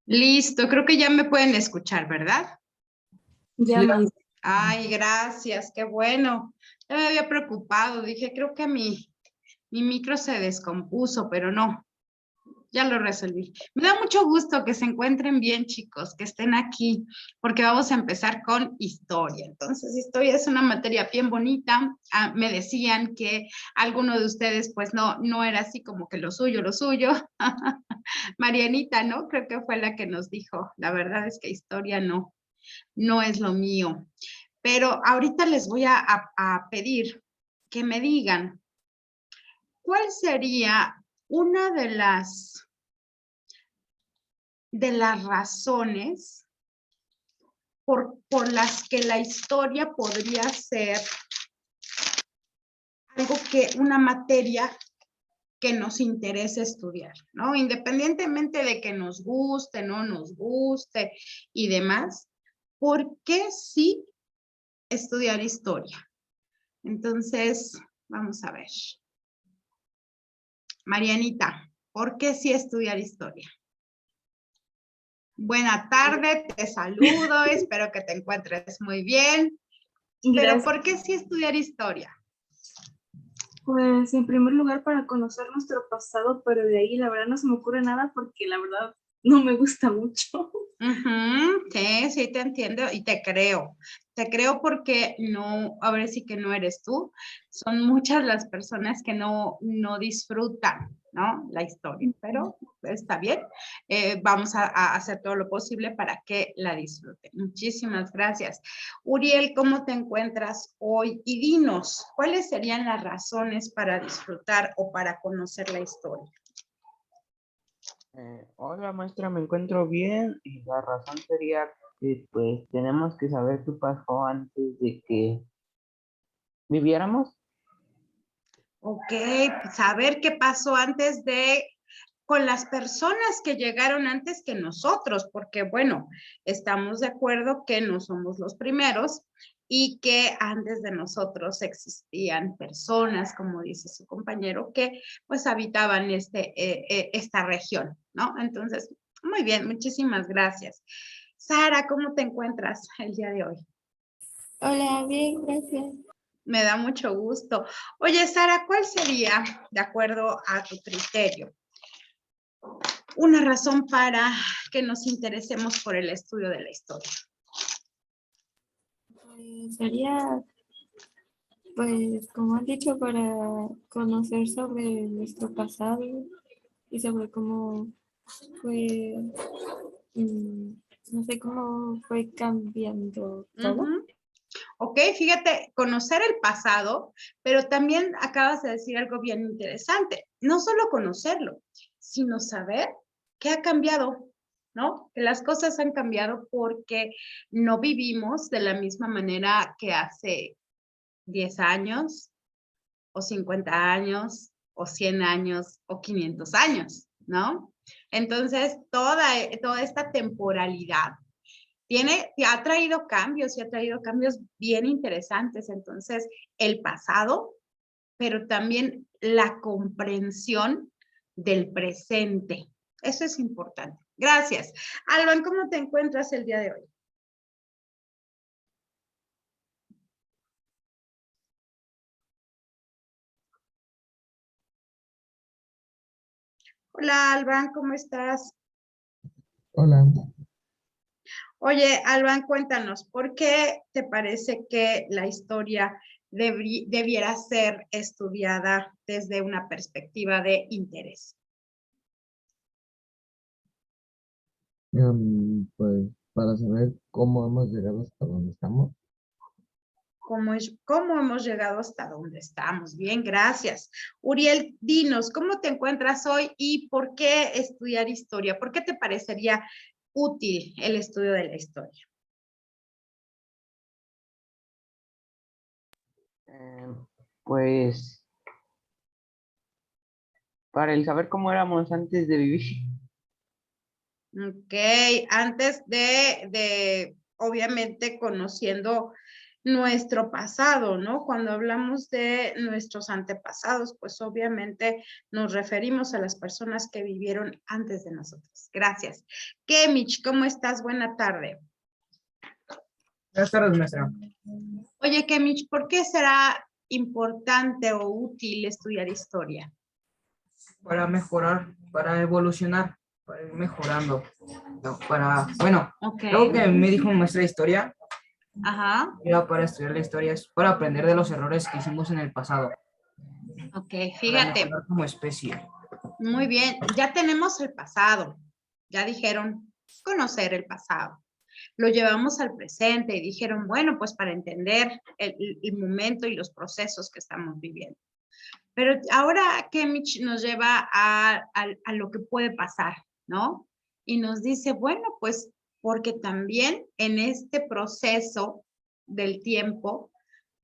Listo, creo que ya me pueden escuchar, ¿verdad? Ya, Sí. maestra. Ay, gracias, qué bueno. Ya me había preocupado, dije, creo que mi micro se descompuso, pero no, ya lo resolví. Me da mucho gusto que se encuentren bien, chicos, que estén aquí, porque vamos a empezar con historia. Entonces, historia es una materia bien bonita. Me decían que alguno de ustedes, pues no era así como que lo suyo, lo suyo. Marianita, ¿no? Creo que fue la que nos dijo, la verdad es que historia no es lo mío. Pero ahorita les voy a pedir que me digan cuál sería una de las razones por las que la historia podría ser algo que una materia que nos interese estudiar, ¿no? Independientemente de que nos guste, no nos guste y demás, ¿por qué sí estudiar historia? Entonces, vamos a ver. Marianita, ¿por qué sí estudiar historia? Buena tarde, te saludo, espero que te encuentres muy bien. Pero Gracias. ¿por qué sí estudiar historia? Pues en primer lugar para conocer nuestro pasado, pero de ahí la verdad no se me ocurre nada porque la verdad no me gusta mucho. Sí, te entiendo y te creo. Te creo porque no, ahora sí que no eres tú. Son muchas las personas que no disfrutan, ¿no? La historia, pero está bien. Vamos a hacer todo lo posible para que la disfruten. Muchísimas gracias. Uriel, ¿cómo te encuentras hoy? Y dinos, ¿cuáles serían las razones para disfrutar o para conocer la historia? Hola maestra, me encuentro bien y la razón sería que pues tenemos que saber qué pasó antes de que viviéramos. Ok, saber qué pasó antes con las personas que llegaron antes que nosotros, porque bueno, estamos de acuerdo que no somos los primeros y que antes de nosotros existían personas, como dice su compañero, que pues habitaban esta región, ¿no? Entonces, muy bien, muchísimas gracias. Sara, ¿cómo te encuentras el día de hoy? Hola, bien, gracias. Me da mucho gusto. Oye, Sara, ¿cuál sería, de acuerdo a tu criterio, una razón para que nos interesemos por el estudio de la historia? Pues sería, pues, como han dicho, para conocer sobre nuestro pasado y sobre cómo fue, mm, no sé cómo fue cambiando todo. Ok, fíjate, conocer el pasado, pero también acabas de decir algo bien interesante. No solo conocerlo, sino saber qué ha cambiado, ¿no? Que las cosas han cambiado porque no vivimos de la misma manera que hace 10 años, o 50 años, o 100 años, o 500 años, ¿no? Entonces, toda esta temporalidad ha traído cambios y ha traído cambios bien interesantes. Entonces, el pasado, pero también la comprensión del presente. Eso es importante. Gracias. Alban, ¿cómo te encuentras el día de hoy? Hola, Alban, ¿cómo estás? Hola. Oye, Alban, cuéntanos, ¿por qué te parece que la historia debiera ser estudiada desde una perspectiva de interés? Pues para saber cómo hemos llegado hasta donde estamos. ¿Cómo hemos llegado hasta donde estamos? Bien, gracias. Uriel, dinos, ¿cómo te encuentras hoy y por qué estudiar historia? ¿Por qué te parecería útil el estudio de la historia? Pues para el saber cómo éramos antes de vivir. Ok, antes de obviamente conociendo nuestro pasado, ¿no? Cuando hablamos de nuestros antepasados, pues obviamente nos referimos a las personas que vivieron antes de nosotros. Gracias. Kemich, ¿cómo estás? Buena tarde. Buenas tardes, maestra. Oye, Kemich, ¿por qué será importante o útil estudiar historia? Para mejorar, para evolucionar, para ir mejorando. No, Ok. algo que me dijo mi maestra de historia, Ajá. era para estudiar la historia, es para aprender de los errores que hicimos en el pasado, Ok, para fíjate. mejorar como especie. Muy bien, ya tenemos el pasado. Ya dijeron, conocer el pasado. Lo llevamos al presente y dijeron, bueno, pues para entender el momento y los procesos que estamos viviendo. Pero ahora Kemich nos lleva a lo que puede pasar, ¿no? Y nos dice, bueno, pues porque también en este proceso del tiempo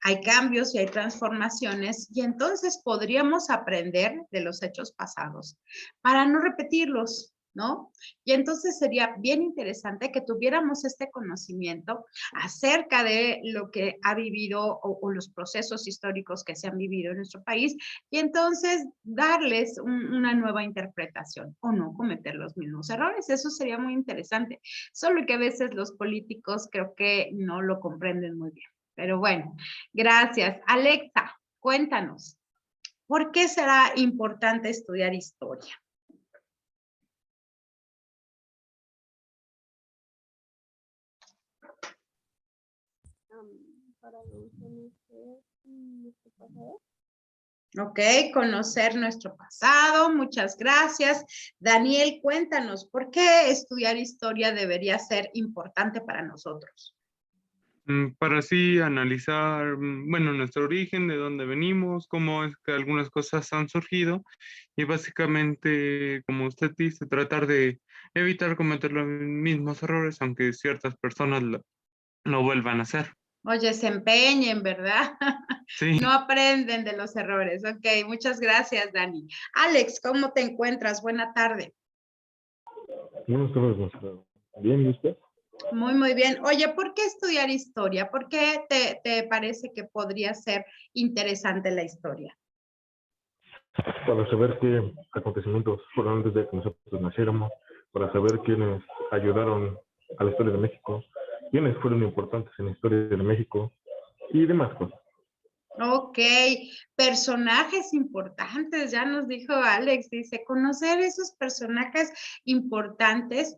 hay cambios y hay transformaciones y entonces podríamos aprender de los hechos pasados para no repetirlos, ¿no? Y entonces sería bien interesante que tuviéramos este conocimiento acerca de lo que ha vivido o los procesos históricos que se han vivido en nuestro país y entonces darles una nueva interpretación o no cometer los mismos errores. Eso sería muy interesante. Solo que a veces los políticos creo que no lo comprenden muy bien. Pero bueno, gracias. Alexa, cuéntanos, ¿por qué será importante estudiar historia? Para conocer nuestro pasado. Ok, conocer nuestro pasado, muchas gracias. Daniel, cuéntanos, ¿por qué estudiar historia debería ser importante para nosotros? Para así analizar, bueno, nuestro origen, de dónde venimos, cómo es que algunas cosas han surgido y básicamente, como usted dice, tratar de evitar cometer los mismos errores, aunque ciertas personas lo vuelvan a hacer. Oye, se empeñen, ¿verdad? Sí. No aprenden de los errores. Ok, muchas gracias, Dani. Alex, ¿cómo te encuentras? Buena tarde. Buenas tardes, maestra. Bien, ¿y usted? Muy bien. Oye, ¿por qué estudiar historia? ¿Por qué te parece que podría ser interesante la historia? Para saber qué acontecimientos fueron antes de que nosotros naciéramos, para saber quiénes ayudaron a la historia de México, quiénes fueron importantes en la historia de México y demás cosas. Ok, personajes importantes, ya nos dijo Alex, dice, conocer esos personajes importantes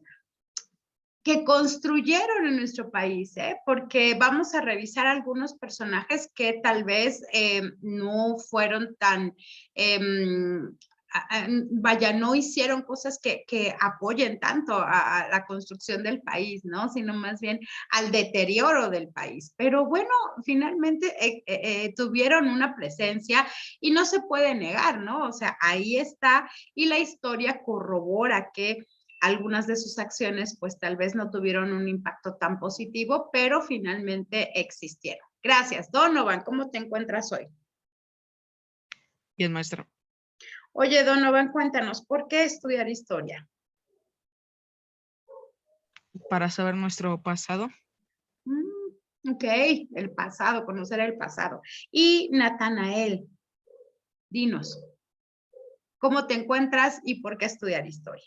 que construyeron en nuestro país, ¿eh? Porque vamos a revisar algunos personajes que tal vez no fueron tan, vaya, no hicieron cosas que apoyen tanto a la construcción del país, ¿no? Sino más bien al deterioro del país. Pero bueno, finalmente tuvieron una presencia y no se puede negar, ¿no? O sea, ahí está y la historia corrobora que algunas de sus acciones pues tal vez no tuvieron un impacto tan positivo, pero finalmente existieron. Gracias. Donovan, ¿cómo te encuentras hoy? Bien, maestra. Oye, Donovan, cuéntanos, ¿por qué estudiar historia? Para saber nuestro pasado. Ok, el pasado, conocer el pasado. Y Natanael, dinos, ¿cómo te encuentras y por qué estudiar historia?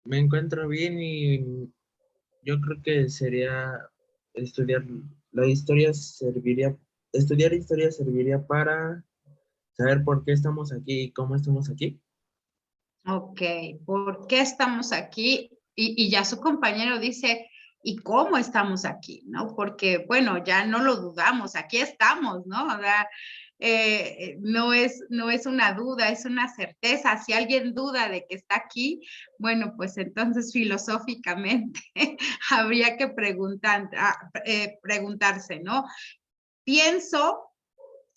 Me encuentro bien y yo creo que sería estudiar la historia serviría, estudiar historia serviría para saber por qué estamos aquí y cómo estamos aquí. Ok, ¿por qué estamos aquí? Y ya su compañero dice, ¿y cómo estamos aquí? ¿No? Porque, bueno, ya no lo dudamos, aquí estamos, ¿no? O sea, no es una duda, es una certeza. Si alguien duda de que está aquí, bueno, pues entonces filosóficamente habría que preguntarse, ¿no? Pienso,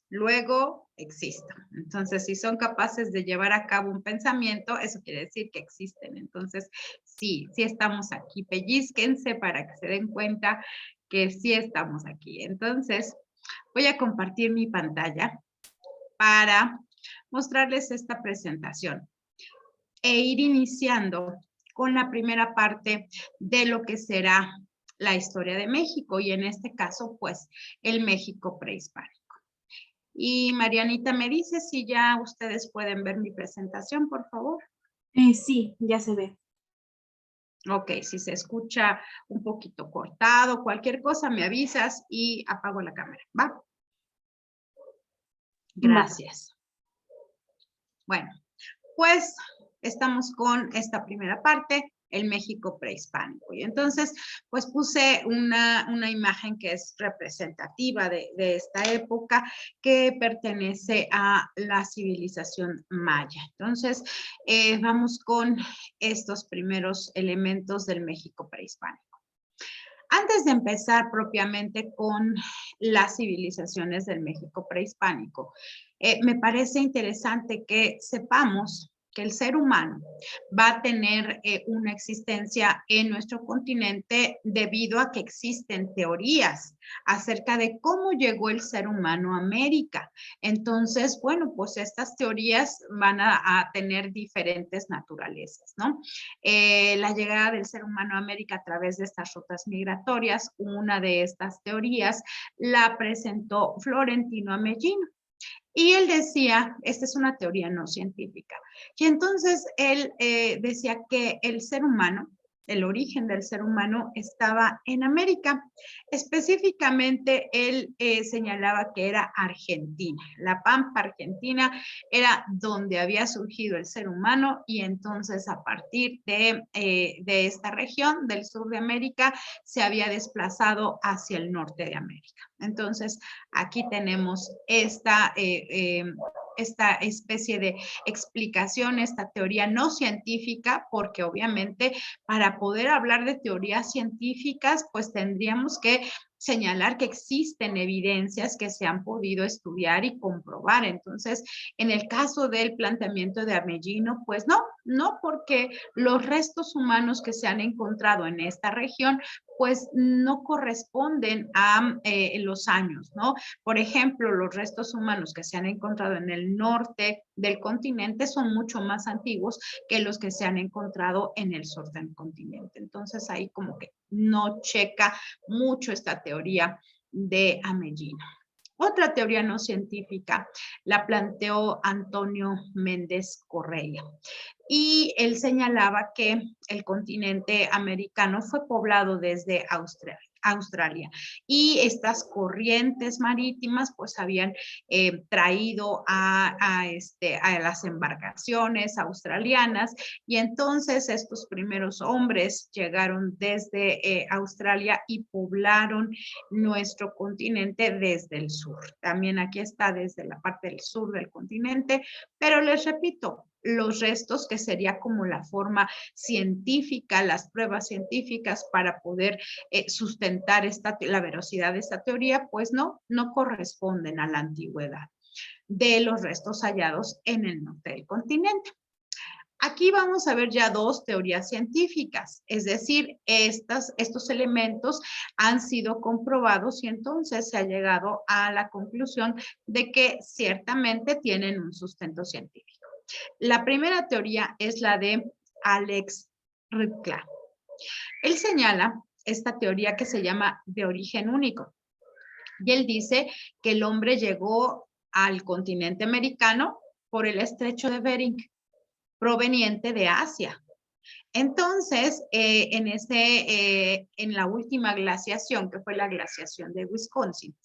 luego existo. Entonces, si son capaces de llevar a cabo un pensamiento, eso quiere decir que existen. Entonces, sí estamos aquí. Pellizquense para que se den cuenta que sí estamos aquí. Entonces, voy a compartir mi pantalla para mostrarles esta presentación. e ir iniciando con la primera parte de lo que será la historia de México y en este caso, pues, el México prehispánico. Y Marianita, ¿me dice si ya ustedes pueden ver mi presentación, por favor? Sí, ya se ve. Ok, si se escucha un poquito cortado, cualquier cosa me avisas y apago la cámara, ¿va? Gracias. Bueno, pues estamos con esta primera parte, el México prehispánico. Y entonces, pues puse una imagen que es representativa de esta época que pertenece a la civilización maya. Entonces, vamos con estos primeros elementos del México prehispánico. Antes de empezar propiamente con las civilizaciones del México prehispánico, me parece interesante que sepamos que el ser humano va a tener una existencia en nuestro continente debido a que existen teorías acerca de cómo llegó el ser humano a América. Entonces, bueno, pues estas teorías van a tener diferentes naturalezas, ¿no? La llegada del ser humano a América a través de estas rutas migratorias, una de estas teorías la presentó Florentino Amellino. Y él decía, esta es una teoría no científica, y entonces él decía que el ser humano, el origen del ser humano estaba en América. Específicamente, él señalaba que era Argentina. La Pampa Argentina era donde había surgido el ser humano y entonces a partir de esta región del sur de América se había desplazado hacia el norte de América. Entonces, aquí tenemos esta especie de explicación, esta teoría no científica, porque obviamente para poder hablar de teorías científicas, pues tendríamos que señalar que existen evidencias que se han podido estudiar y comprobar. Entonces, en el caso del planteamiento de Amellino, pues no porque los restos humanos que se han encontrado en esta región, pues no corresponden a los años, ¿no? Por ejemplo, los restos humanos que se han encontrado en el norte del continente son mucho más antiguos que los que se han encontrado en el sur del continente. Entonces, ahí como que no checa mucho esta teoría de Amellino. Otra teoría no científica la planteó Antonio Méndez Correa. Y él señalaba que el continente americano fue poblado desde Australia y estas corrientes marítimas pues habían traído a las embarcaciones australianas y entonces estos primeros hombres llegaron desde Australia y poblaron nuestro continente desde el sur. También aquí está desde la parte del sur del continente, pero les repito, los restos, que sería como la forma científica, las pruebas científicas para poder sustentar la veracidad de esta teoría, pues no corresponden a la antigüedad de los restos hallados en el norte del continente. Aquí vamos a ver ya dos teorías científicas, es decir, estos elementos han sido comprobados y entonces se ha llegado a la conclusión de que ciertamente tienen un sustento científico. La primera teoría es la de Alex Ritcla. Él señala esta teoría que se llama de origen único. Y él dice que el hombre llegó al continente americano por el estrecho de Bering, proveniente de Asia. Entonces, en la última glaciación, que fue la glaciación de Wisconsin,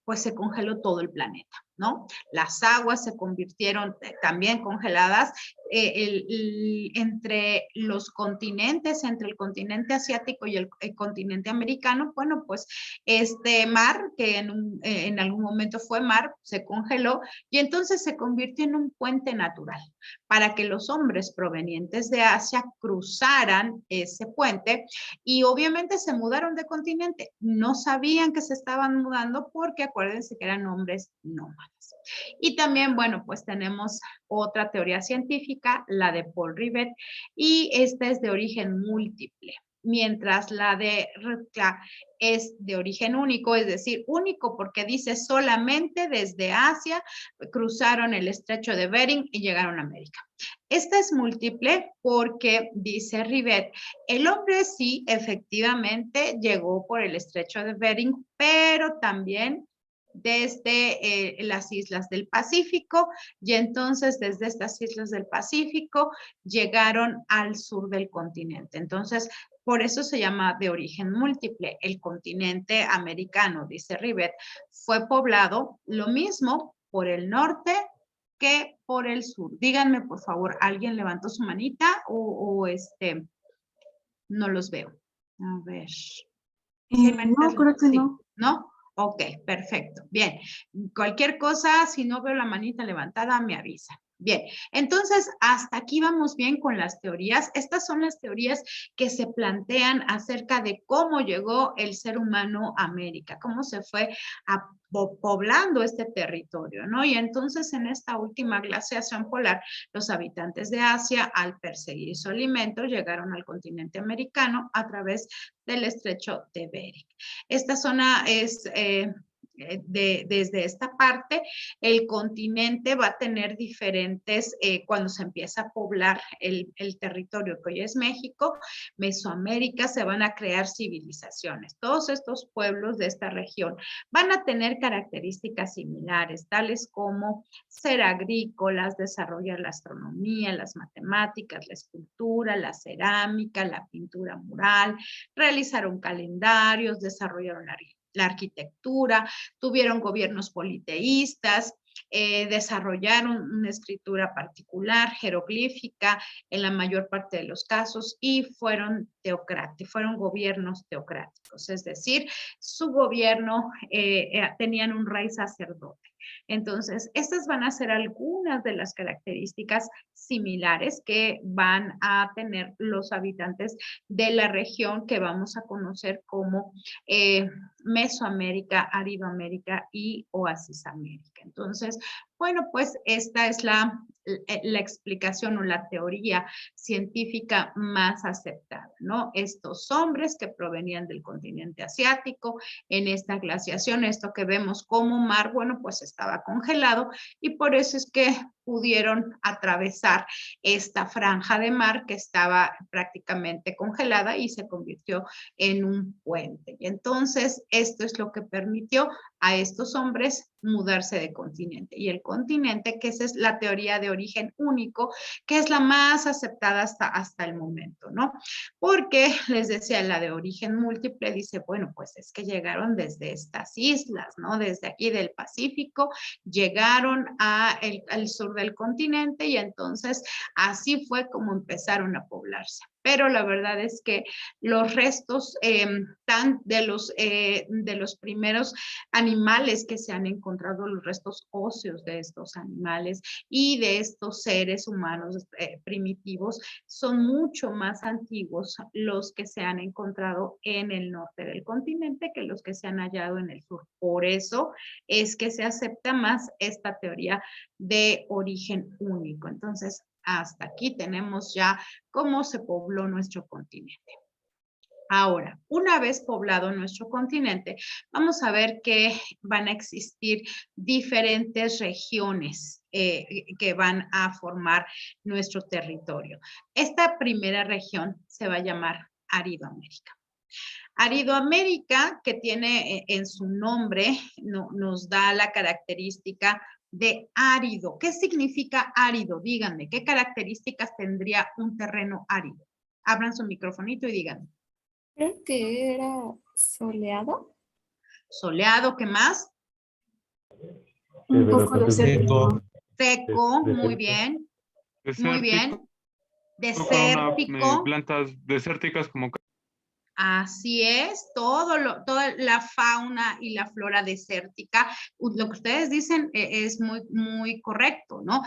pues se congeló todo el planeta, ¿no? Las aguas se convirtieron también congeladas entre los continentes, entre el continente asiático y el continente americano. Bueno, pues este mar, que en algún momento fue mar, se congeló y entonces se convirtió en un puente natural para que los hombres provenientes de Asia cruzaran ese puente y obviamente se mudaron de continente. No sabían que se estaban mudando porque acuérdense que eran hombres nómadas. Y también, bueno, pues tenemos otra teoría científica, la de Paul Rivet, y esta es de origen múltiple, mientras la de Ritcla es de origen único, es decir, único porque dice solamente desde Asia cruzaron el estrecho de Bering y llegaron a América. Esta es múltiple porque, dice Rivet, el hombre sí efectivamente llegó por el estrecho de Bering, pero también desde las islas del Pacífico, y entonces desde estas islas del Pacífico llegaron al sur del continente. Entonces, por eso se llama de origen múltiple. El continente americano, dice Rivet, fue poblado lo mismo por el norte que por el sur. Díganme, por favor, ¿alguien levantó su manita o no los veo? A ver. ¿Sí hay manitas? No, creo que Sí. no. ¿No? Ok, perfecto. Bien. Cualquier cosa, si no veo la manita levantada, me avisa. Bien, entonces hasta aquí vamos bien con las teorías. Estas son las teorías que se plantean acerca de cómo llegó el ser humano a América, cómo se fue poblando este territorio, ¿no? Y entonces en esta última glaciación polar, los habitantes de Asia, al perseguir su alimento, llegaron al continente americano a través del estrecho de Bering. Esta zona es... desde esta parte, el continente va a tener diferentes, cuando se empieza a poblar el territorio que hoy es México, Mesoamérica, se van a crear civilizaciones. Todos estos pueblos de esta región van a tener características similares, tales como ser agrícolas, desarrollar la astronomía, las matemáticas, la escultura, la cerámica, la pintura mural, realizaron calendarios, desarrollaron la arquitectura, tuvieron gobiernos politeístas, desarrollaron una escritura particular, jeroglífica, en la mayor parte de los casos, y fueron teocráticos, fueron gobiernos teocráticos, es decir, su gobierno tenían un rey sacerdote. Entonces, estas van a ser algunas de las características similares que van a tener los habitantes de la región que vamos a conocer como Mesoamérica, Aridoamérica y Oasis América. Entonces, bueno, pues esta es la explicación o la teoría científica más aceptada, ¿no? Estos hombres que provenían del continente asiático, en esta glaciación, esto que vemos como mar, bueno, pues estaba congelado y por eso es que pudieron atravesar esta franja de mar que estaba prácticamente congelada y se convirtió en un puente. Y entonces esto es lo que permitió a estos hombres mudarse de continente. Y el continente, que esa es la teoría de origen único, que es la más aceptada hasta el momento, ¿no? Porque les decía, la de origen múltiple dice, bueno, pues es que llegaron desde estas islas, ¿no? Desde aquí del Pacífico, llegaron al sur del continente y entonces así fue como empezaron a poblarse. Pero la verdad es que los restos de los primeros animales que se han encontrado, los restos óseos de estos animales y de estos seres humanos primitivos, son mucho más antiguos los que se han encontrado en el norte del continente que los que se han hallado en el sur. Por eso es que se acepta más esta teoría de origen único. Entonces, hasta aquí tenemos ya cómo se pobló nuestro continente. Ahora, una vez poblado nuestro continente, vamos a ver que van a existir diferentes regiones que van a formar nuestro territorio. Esta primera región se va a llamar Aridoamérica. Aridoamérica, que tiene en su nombre, nos da la característica de árido. ¿Qué significa árido? Díganme, ¿qué características tendría un terreno árido? Abran su microfonito y díganme. Creo que era soleado. Soleado, ¿qué más? Un poco desértico. Seco, muy bien. Muy bien. Desértico. Plantas desérticas como... Así es, toda la fauna y la flora desértica, lo que ustedes dicen es muy, muy correcto, ¿no?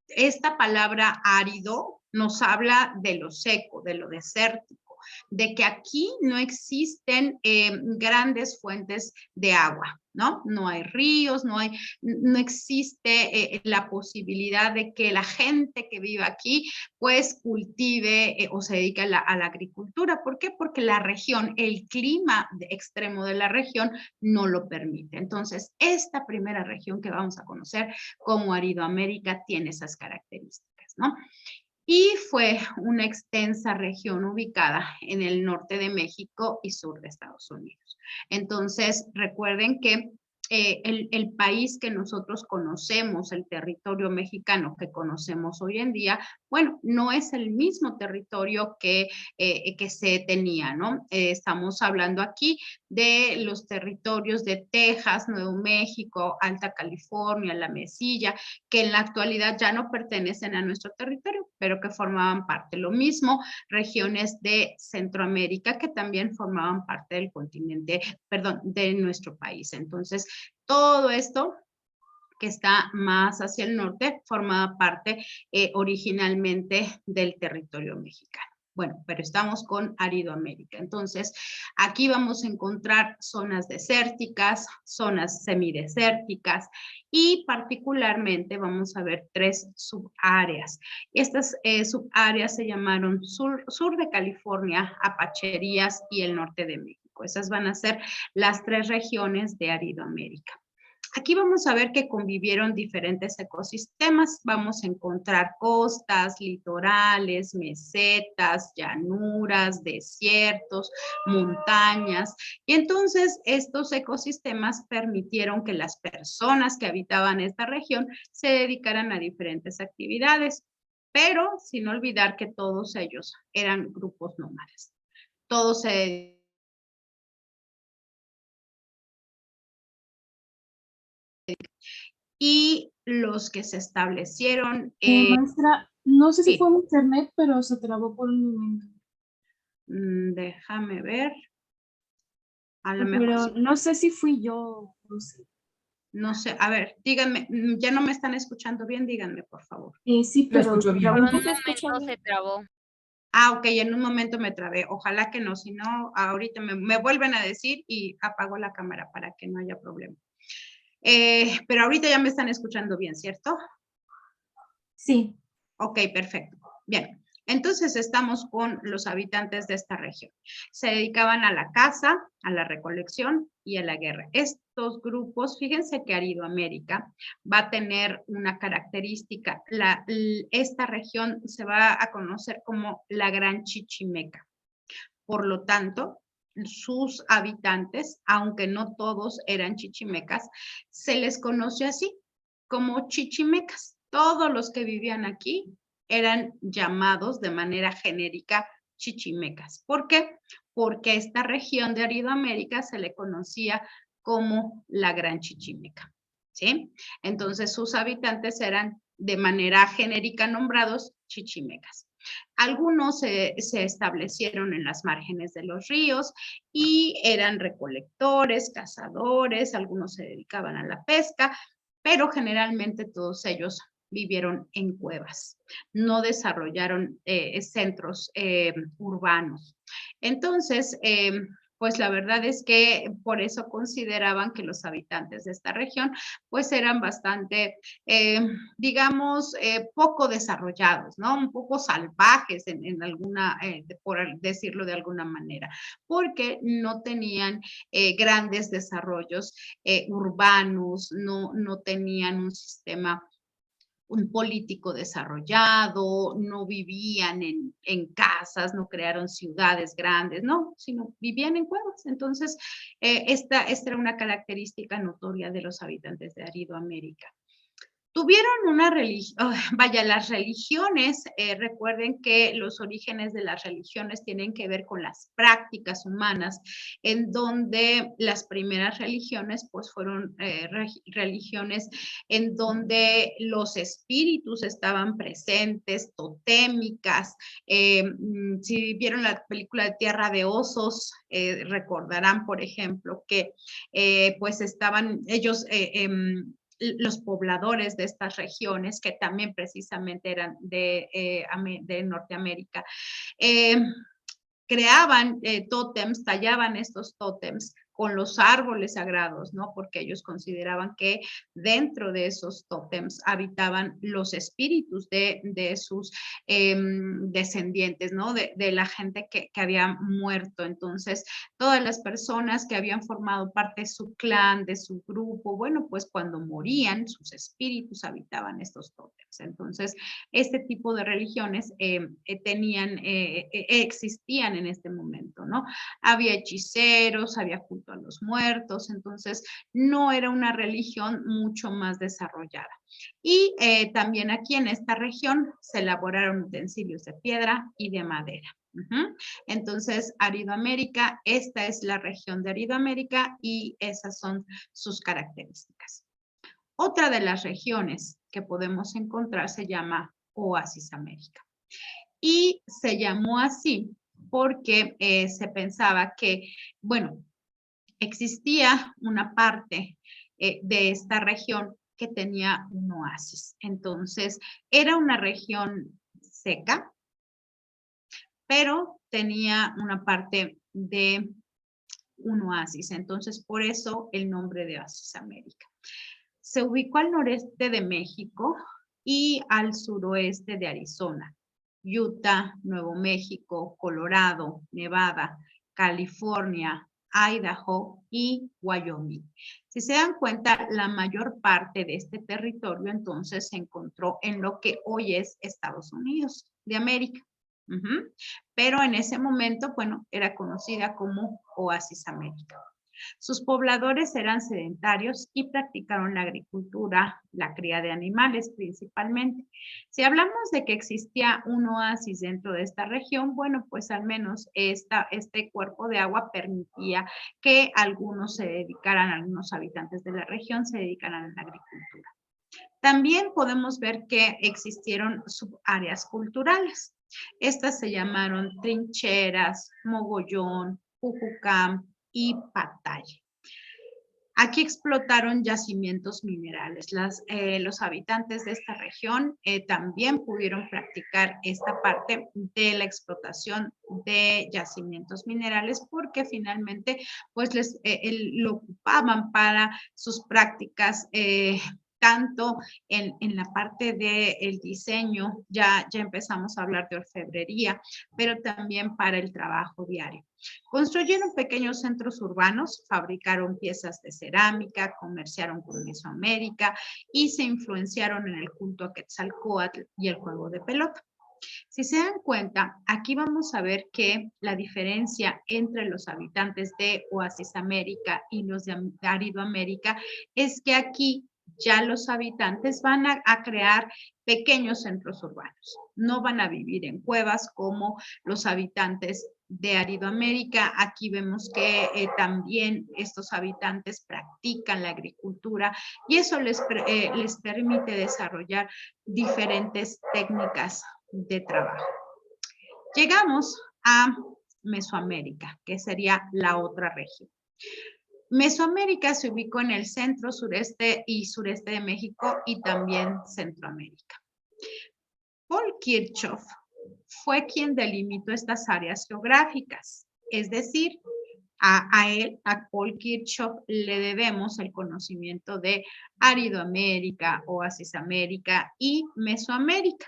Esta palabra árido nos habla de lo seco, de lo desértico, de que aquí no existen grandes fuentes de agua, ¿no? No hay ríos, no existe la posibilidad de que la gente que vive aquí pues cultive o se dedique a la agricultura. ¿Por qué? Porque la región, el clima extremo de la región no lo permite. Entonces, esta primera región que vamos a conocer como Aridoamérica tiene esas características, ¿no? y fue una extensa región ubicada en el norte de México y sur de Estados Unidos. Entonces, recuerden que el país que nosotros conocemos, el territorio mexicano que conocemos hoy en día, bueno, no es el mismo territorio que se tenía, ¿no? Estamos hablando aquí de los territorios de Texas, Nuevo México, Alta California, La Mesilla, que en la actualidad ya no pertenecen a nuestro territorio, pero que formaban parte. Lo mismo regiones de Centroamérica que también formaban parte del continente, perdón, de nuestro país. Entonces, todo esto que está más hacia el norte formaba parte originalmente del territorio mexicano. Bueno, pero estamos con Aridoamérica. Entonces, aquí vamos a encontrar zonas desérticas, zonas semidesérticas y particularmente vamos a ver 3 subáreas. Estas subáreas se llamaron sur de California, Apacherías y el norte de México. Esas van a ser las 3 regiones de Aridoamérica. Aquí vamos a ver que convivieron diferentes ecosistemas. Vamos a encontrar costas, litorales, mesetas, llanuras, desiertos, montañas. Y entonces estos ecosistemas permitieron que las personas que habitaban esta región se dedicaran a diferentes actividades, pero sin olvidar que todos ellos eran grupos nómades. Todos se y los que se establecieron. Maestra, no sé si sí. fue mi internet, pero se trabó por un momento. Déjame ver. A lo Pero mejor. no sé si fui yo, no sé. No sé, a ver, díganme, ya no me están escuchando bien, díganme, por favor. Sí, pero escucho bien. Por un momento se trabó. Ah, ok, en un momento me trabé. Ojalá que no, si no, ahorita me vuelven a decir y apago la cámara para que no haya problema. Pero ahorita ya me están escuchando bien, ¿cierto? Sí. Ok, perfecto. Bien, entonces estamos con los habitantes de esta región. Se dedicaban a la caza, a la recolección y a la guerra. Estos grupos, fíjense que Aridoamérica va a tener una característica. Esta región se va a conocer como la Gran Chichimeca. Por lo tanto, sus habitantes, aunque no todos eran chichimecas, se les conoce así, como chichimecas. Todos los que vivían aquí eran llamados de manera genérica chichimecas. ¿Por qué? Porque esta región de Aridoamérica se le conocía como la Gran Chichimeca, ¿sí? Entonces sus habitantes eran de manera genérica nombrados chichimecas. Algunos se establecieron en las márgenes de los ríos y eran recolectores, cazadores, algunos se dedicaban a la pesca, pero generalmente todos ellos vivieron en cuevas, no desarrollaron centros urbanos. Entonces, pues la verdad es que por eso consideraban que los habitantes de esta región pues eran bastante, digamos, poco desarrollados, ¿no? Un poco salvajes en alguna, por decirlo de alguna manera, porque no tenían grandes desarrollos urbanos, no tenían un sistema un político desarrollado, no vivían en casas, no crearon ciudades grandes, no, sino vivían en cuevas. Entonces, esta era una característica notoria de los habitantes de Aridoamérica. Tuvieron una religión, vaya, las religiones, recuerden que los orígenes de las religiones tienen que ver con las prácticas humanas, en donde las primeras religiones pues fueron religiones en donde los espíritus estaban presentes, totémicas. Si vieron la película de Tierra de Osos, recordarán, por ejemplo, que pues estaban ellos los pobladores de estas regiones, que también precisamente eran de Norteamérica, creaban tótems, tallaban estos tótems con los árboles sagrados, ¿no? Porque ellos consideraban que dentro de esos tótems habitaban los espíritus de sus descendientes, ¿no? De la gente que había muerto. Entonces, todas las personas que habían formado parte de su clan, de su grupo, bueno, pues cuando morían, sus espíritus habitaban estos tótems. Entonces, este tipo de religiones existían en este momento, ¿no? Había hechiceros, había culto a los muertos, entonces no era una religión mucho más desarrollada. Y también aquí en esta región se elaboraron utensilios de piedra y de madera. Entonces, Aridoamérica, esta es la región de Aridoamérica y esas son sus características. Otra de las regiones que podemos encontrar se llama Oasis América. Y se llamó así porque se pensaba que, bueno, existía una parte de esta región que tenía un oasis. Entonces, era una región seca, pero tenía una parte de un oasis. Entonces, por eso el nombre de Oasis América. Se ubicó al noreste de México y al suroeste de Arizona, Utah, Nuevo México, Colorado, Nevada, California, Idaho y Wyoming. Si se dan cuenta, la mayor parte de este territorio entonces se encontró en lo que hoy es Estados Unidos de América. Pero en ese momento, bueno, era conocida como Oasis América. Sus pobladores eran sedentarios y practicaron la agricultura, la cría de animales principalmente. Si hablamos de que existía un oasis dentro de esta región, bueno, pues al menos este cuerpo de agua permitía que algunos habitantes de la región se dedicaran a la agricultura. También podemos ver que existieron subáreas culturales. Estas se llamaron trincheras, mogollón, Jujucam y Patay. Aquí explotaron yacimientos minerales. Los habitantes de esta región también pudieron practicar esta parte de la explotación de yacimientos minerales porque finalmente pues lo ocupaban para sus prácticas tanto en la parte del diseño, ya empezamos a hablar de orfebrería, pero también para el trabajo diario. Construyeron pequeños centros urbanos, fabricaron piezas de cerámica, comerciaron con Mesoamérica y se influenciaron en el culto a Quetzalcóatl y el juego de pelota. Si se dan cuenta, aquí vamos a ver que la diferencia entre los habitantes de Oasis América y los de Aridoamérica es que aquí ya los habitantes van a crear pequeños centros urbanos. No van a vivir en cuevas como los habitantes de Aridoamérica. Aquí vemos que también estos habitantes practican la agricultura y eso les permite desarrollar diferentes técnicas de trabajo. Llegamos a Mesoamérica, que sería la otra región. Mesoamérica se ubicó en el centro, sureste y sureste de México y también Centroamérica. Paul Kirchhoff fue quien delimitó estas áreas geográficas, es decir, a Paul Kirchhoff, le debemos el conocimiento de Aridoamérica, Oasis América y Mesoamérica.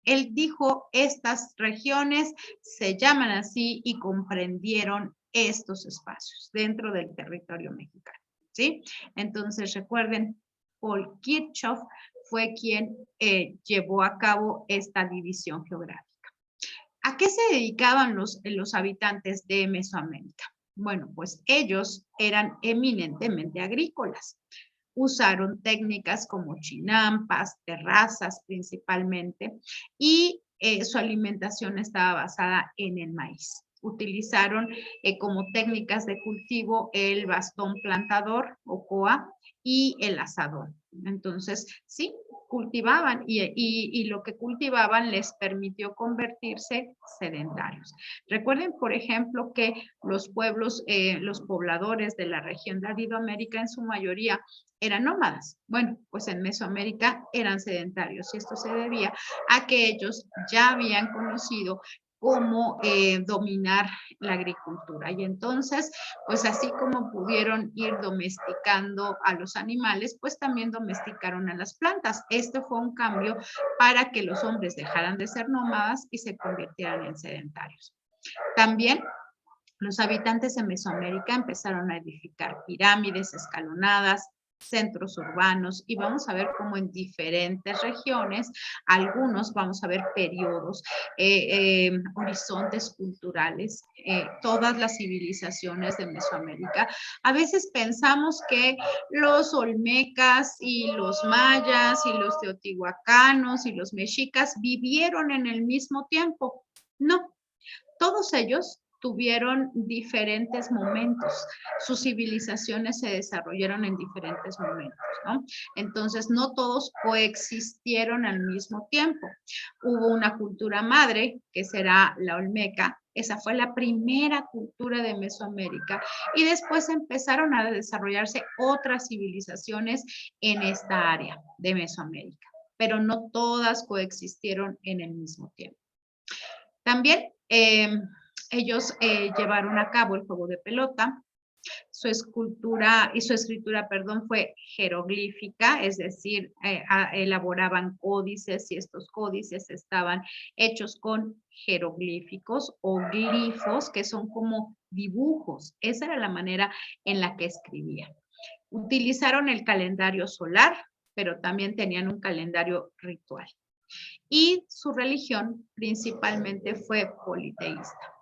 Él dijo, estas regiones se llaman así y comprendieron estos espacios dentro del territorio mexicano, ¿sí? Entonces, recuerden, Paul Kirchhoff fue quien llevó a cabo esta división geográfica. ¿A qué se dedicaban los habitantes de Mesoamérica? Bueno, pues ellos eran eminentemente agrícolas. Usaron técnicas como chinampas, terrazas principalmente, y su alimentación estaba basada en el maíz. Utilizaron como técnicas de cultivo el bastón plantador o coa y el asadón. Entonces, sí, cultivaban y lo que cultivaban les permitió convertirse sedentarios. Recuerden, por ejemplo, que los pueblos, los pobladores de la región de Aridoamérica en su mayoría eran nómadas. Bueno, pues en Mesoamérica eran sedentarios y esto se debía a que ellos ya habían conocido cómo dominar la agricultura. Y entonces, pues así como pudieron ir domesticando a los animales, pues también domesticaron a las plantas. Este fue un cambio para que los hombres dejaran de ser nómadas y se convirtieran en sedentarios. También los habitantes de Mesoamérica empezaron a edificar pirámides escalonadas, centros urbanos, y vamos a ver cómo en diferentes regiones, algunos vamos a ver periodos, horizontes culturales, todas las civilizaciones de Mesoamérica. A veces pensamos que los olmecas y los mayas y los teotihuacanos y los mexicas vivieron en el mismo tiempo. No, todos ellos tuvieron diferentes momentos. Sus civilizaciones se desarrollaron en diferentes momentos, ¿no? Entonces, no todos coexistieron al mismo tiempo. Hubo una cultura madre, que será la olmeca. Esa fue la primera cultura de Mesoamérica. Y después empezaron a desarrollarse otras civilizaciones en esta área de Mesoamérica. Pero no todas coexistieron en el mismo tiempo. También ellos llevaron a cabo el juego de pelota. Su escultura y su escritura, perdón, fue jeroglífica, es decir, elaboraban códices y estos códices estaban hechos con jeroglíficos o glifos, que son como dibujos. Esa era la manera en la que escribían. Utilizaron el calendario solar, pero también tenían un calendario ritual. Y su religión principalmente fue politeísta.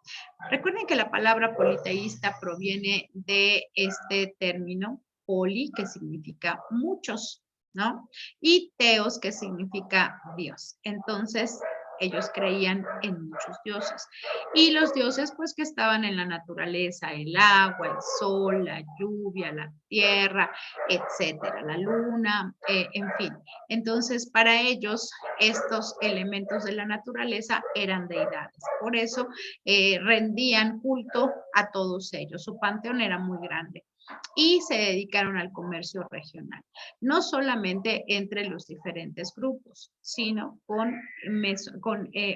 Recuerden que la palabra politeísta proviene de este término, poli, que significa muchos, ¿no? Y teos, que significa Dios. Entonces, ellos creían en muchos dioses. Y los dioses, pues, que estaban en la naturaleza, el agua, el sol, la lluvia, la tierra, etcétera, la luna, en fin. Entonces, para ellos, estos elementos de la naturaleza eran deidades. Por eso, rendían culto a todos ellos. Su panteón era muy grande. Y se dedicaron al comercio regional, no solamente entre los diferentes grupos, sino con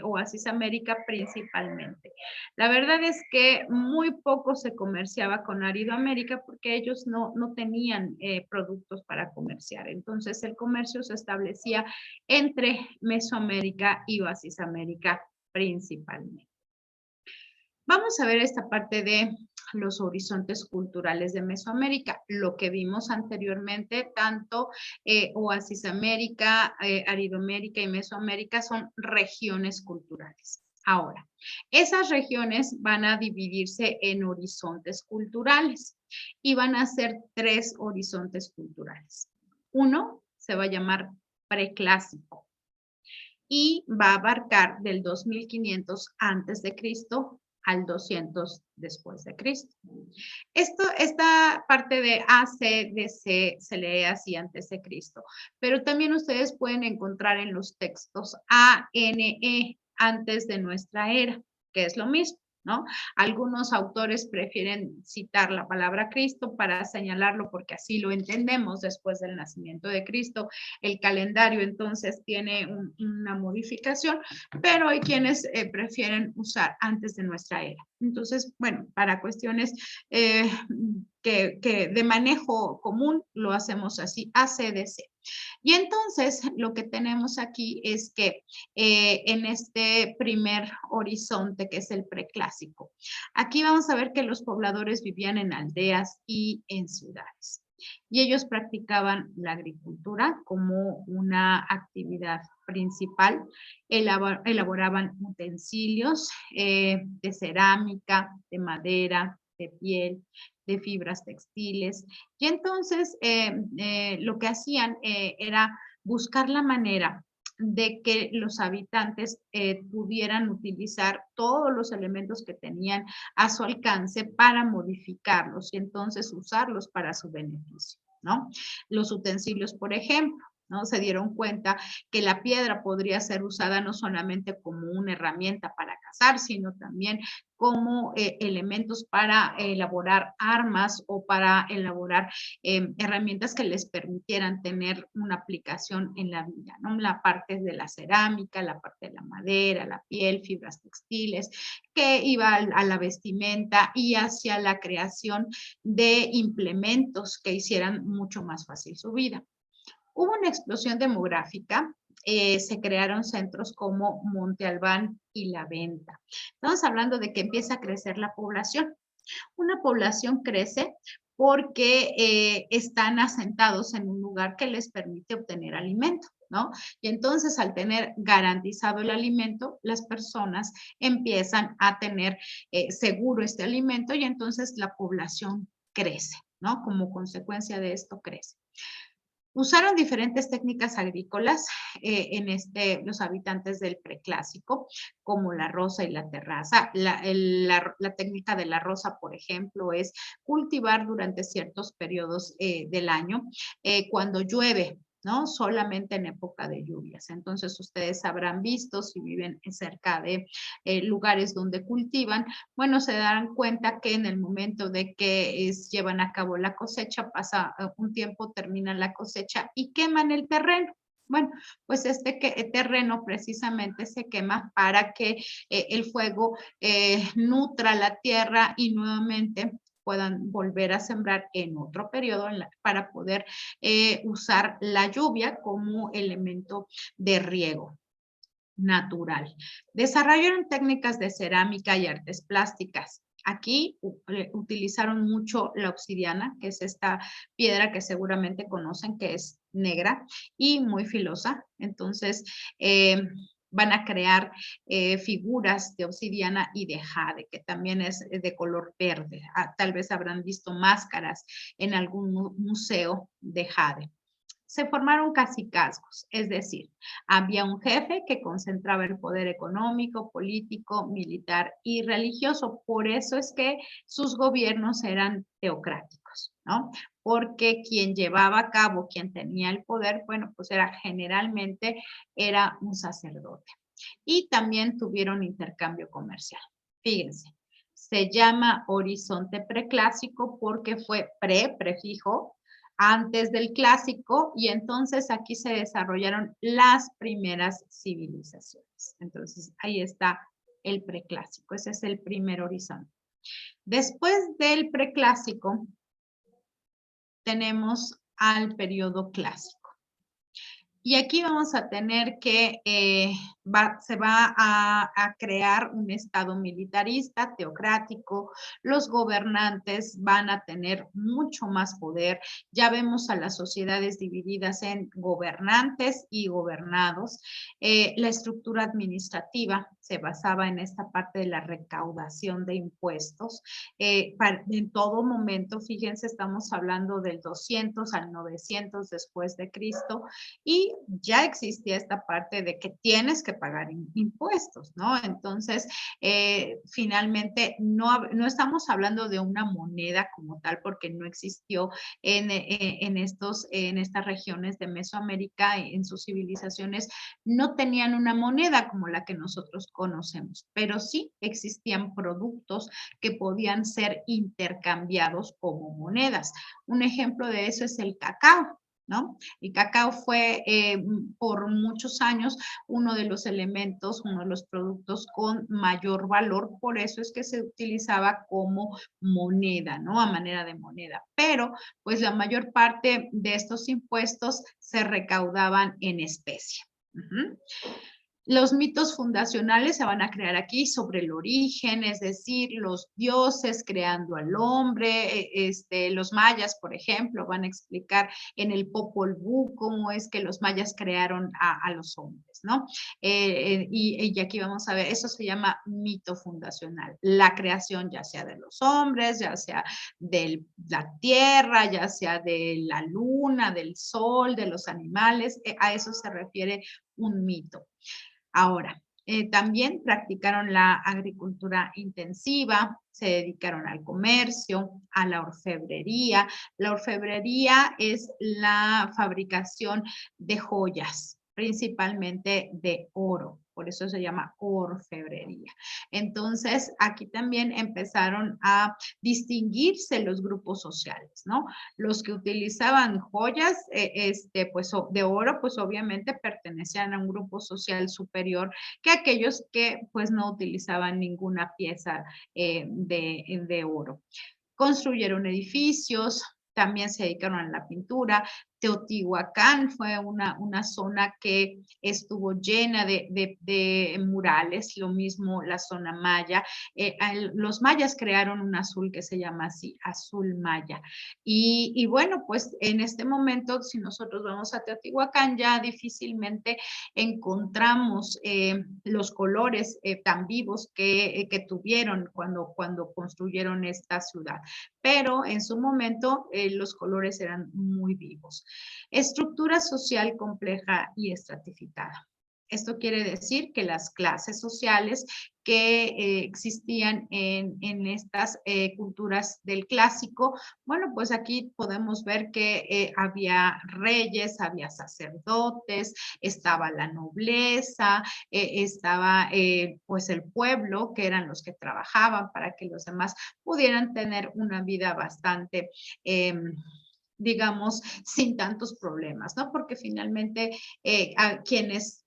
Oasis América principalmente. La verdad es que muy poco se comerciaba con Aridoamérica porque ellos no tenían productos para comerciar. Entonces el comercio se establecía entre Mesoamérica y Oasis América principalmente. Vamos a ver esta parte de los horizontes culturales de Mesoamérica. Lo que vimos anteriormente, tanto Oasis América, Aridoamérica y Mesoamérica son regiones culturales. Ahora, esas regiones van a dividirse en horizontes culturales y van a ser 3 horizontes culturales. Uno se va a llamar preclásico y va a abarcar del 2500 antes de Cristo al 200 después de Cristo. Esta parte de AC, DC se lee así antes de Cristo, pero también ustedes pueden encontrar en los textos ANE antes de nuestra era, que es lo mismo, ¿no? Algunos autores prefieren citar la palabra Cristo para señalarlo porque así lo entendemos después del nacimiento de Cristo. El calendario entonces tiene una modificación, pero hay quienes prefieren usar antes de nuestra era. Entonces, bueno, para cuestiones que de manejo común lo hacemos así, ACDC. Y entonces lo que tenemos aquí es que en este primer horizonte, que es el preclásico, aquí vamos a ver que los pobladores vivían en aldeas y en ciudades. Y ellos practicaban la agricultura como una actividad principal, elaboraban utensilios de cerámica, de madera, de piel, de fibras textiles. Y entonces lo que hacían era buscar la manera de que los habitantes pudieran utilizar todos los elementos que tenían a su alcance para modificarlos y entonces usarlos para su beneficio, ¿no? Los utensilios, por ejemplo, ¿no? Se dieron cuenta que la piedra podría ser usada no solamente como una herramienta para cazar, sino también como elementos para elaborar armas o para elaborar herramientas que les permitieran tener una aplicación en la vida, ¿no? La parte de la cerámica, la parte de la madera, la piel, fibras textiles, que iba a la vestimenta y hacia la creación de implementos que hicieran mucho más fácil su vida. Hubo una explosión demográfica, se crearon centros como Monte Albán y La Venta. Estamos hablando de que empieza a crecer la población. Una población crece porque están asentados en un lugar que les permite obtener alimento, ¿no? Y entonces al tener garantizado el alimento, las personas empiezan a tener seguro este alimento y entonces la población crece, ¿no? Como consecuencia de esto crece. Usaron diferentes técnicas agrícolas los habitantes del preclásico, como la roza y la terraza. La técnica de la roza, por ejemplo, es cultivar durante ciertos periodos del año cuando llueve, ¿no? Solamente en época de lluvias. Entonces, ustedes habrán visto, si viven cerca de lugares donde cultivan, bueno, se darán cuenta que en el momento de que llevan a cabo la cosecha, pasa un tiempo, terminan la cosecha y queman el terreno. Bueno, pues este terreno precisamente se quema para que el fuego nutra la tierra y nuevamente puedan volver a sembrar en otro periodo para poder usar la lluvia como elemento de riego natural. Desarrollaron técnicas de cerámica y artes plásticas. Aquí utilizaron mucho la obsidiana, que es esta piedra que seguramente conocen, que es negra y muy filosa. Entonces, van a crear figuras de obsidiana y de jade, que también es de color verde. Tal vez habrán visto máscaras en algún museo de jade. Se formaron cacicazgos, es decir, había un jefe que concentraba el poder económico, político, militar y religioso. Por eso es que sus gobiernos eran teocráticos, ¿no? Porque quien llevaba a cabo, quien tenía el poder, bueno, pues generalmente era un sacerdote. Y también tuvieron intercambio comercial. Fíjense, se llama horizonte preclásico porque fue prefijo, antes del clásico, y entonces aquí se desarrollaron las primeras civilizaciones. Entonces, ahí está el preclásico, ese es el primer horizonte. Después del preclásico, tenemos al periodo clásico. Y aquí vamos a tener que se va a crear un estado militarista, teocrático. Los gobernantes van a tener mucho más poder. Ya vemos a las sociedades divididas en gobernantes y gobernados. La estructura administrativa se basaba en esta parte de la recaudación de impuestos. En todo momento, fíjense, estamos hablando del 200 al 900 después de Cristo, y ya existía esta parte de que tienes que pagar impuestos, ¿no? Entonces, finalmente, no estamos hablando de una moneda como tal, porque no existió en estas regiones de Mesoamérica, en sus civilizaciones, no tenían una moneda como la que nosotros conocemos, pero sí existían productos que podían ser intercambiados como monedas. Un ejemplo de eso es el cacao, ¿no? El cacao fue por muchos años uno de los elementos, uno de los productos con mayor valor, por eso es que se utilizaba como moneda, ¿no? A manera de moneda, pero pues la mayor parte de estos impuestos se recaudaban en especie. Los mitos fundacionales se van a crear aquí sobre el origen, es decir, los dioses creando al hombre. Los mayas, por ejemplo, van a explicar en el Popol Vuh cómo es que los mayas crearon a los hombres, ¿no? Y aquí vamos a ver, eso se llama mito fundacional. La creación ya sea de los hombres, ya sea de la tierra, ya sea de la luna, del sol, de los animales, a eso se refiere un mito. Ahora, También practicaron la agricultura intensiva, se dedicaron al comercio, a la orfebrería. La orfebrería es la fabricación de joyas, principalmente de oro. Por eso se llama orfebrería. Entonces, aquí también empezaron a distinguirse los grupos sociales, ¿no? Los que utilizaban joyas pues, de oro, pues obviamente pertenecían a un grupo social superior que aquellos que pues no utilizaban ninguna pieza de oro. Construyeron edificios, también se dedicaron a la pintura. Teotihuacán fue una zona que estuvo llena de murales, lo mismo la zona maya. Los mayas crearon un azul que se llama así, azul maya. Y bueno, pues en este momento, si nosotros vamos a Teotihuacán, ya difícilmente encontramos los colores tan vivos que tuvieron cuando construyeron esta ciudad. Pero en su momento los colores eran muy vivos. Estructura social compleja y estratificada. Esto quiere decir que las clases sociales que existían en estas culturas del clásico, bueno, pues aquí podemos ver que había reyes, había sacerdotes, estaba la nobleza, estaba pues el pueblo, que eran los que trabajaban para que los demás pudieran tener una vida bastante digamos, sin tantos problemas, ¿no? Porque finalmente a quienes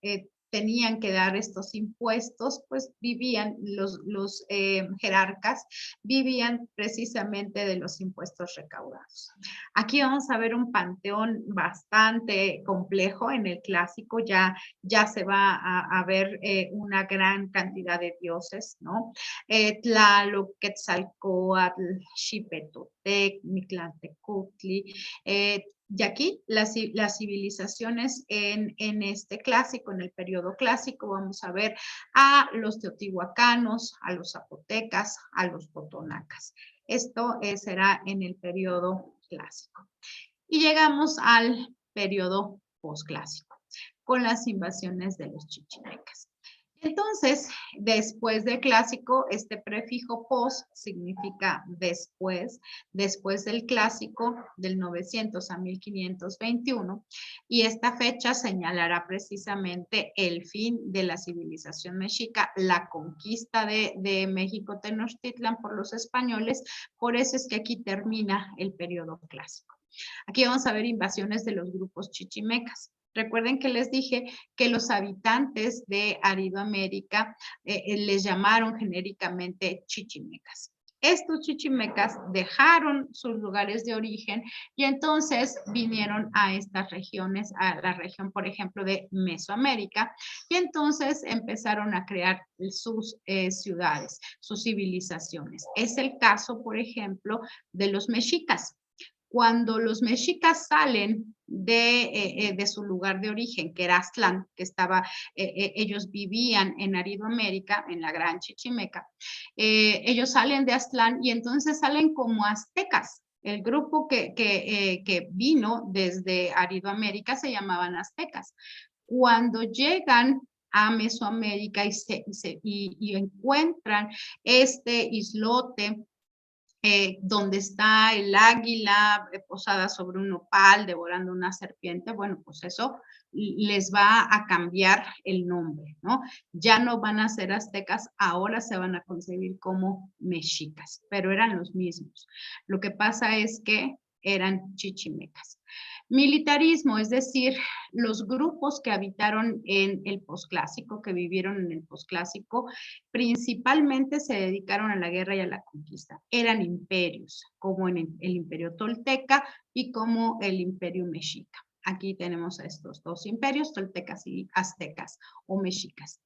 tenían que dar estos impuestos, pues vivían, los jerarcas vivían precisamente de los impuestos recaudados. Aquí vamos a ver un panteón bastante complejo en el clásico, ya se va a ver una gran cantidad de dioses, ¿no? Tlaloc, Quetzalcóatl, Xipetotec, Mictlantecutli, y aquí las civilizaciones en este clásico, en el periodo clásico, vamos a ver a los teotihuacanos, a los zapotecas, a los totonacas. Esto será en el periodo clásico. Y llegamos al periodo posclásico, con las invasiones de los chichimecas. Entonces, después del clásico, este prefijo pos significa después del clásico, del 900 a 1521, y esta fecha señalará precisamente el fin de la civilización mexica, la conquista de México Tenochtitlan por los españoles. Por eso es que aquí termina el periodo clásico. Aquí vamos a ver invasiones de los grupos chichimecas. Recuerden que les dije que los habitantes de Aridoamérica les llamaron genéricamente chichimecas. Estos chichimecas dejaron sus lugares de origen y entonces vinieron a estas regiones, a la región, por ejemplo, de Mesoamérica, y entonces empezaron a crear sus ciudades, sus civilizaciones. Es el caso, por ejemplo, de los mexicas. Cuando los mexicas salen de su lugar de origen, que era Aztlán, que estaba, ellos vivían en Aridoamérica, en la Gran Chichimeca, ellos salen de Aztlán y entonces salen como aztecas. El grupo que vino desde Aridoamérica se llamaban aztecas. Cuando llegan a Mesoamérica y encuentran este islote, donde está el águila posada sobre un nopal devorando una serpiente, bueno, pues eso les va a cambiar el nombre, ¿no? Ya no van a ser aztecas, ahora se van a concebir como mexicas, pero eran los mismos. Lo que pasa es que eran chichimecas. Militarismo, es decir, los grupos que habitaron en el posclásico, que vivieron en el posclásico, principalmente se dedicaron a la guerra y a la conquista. Eran imperios, como en el imperio tolteca y como el imperio mexica. Aquí tenemos a estos dos imperios, toltecas y aztecas o mexicas.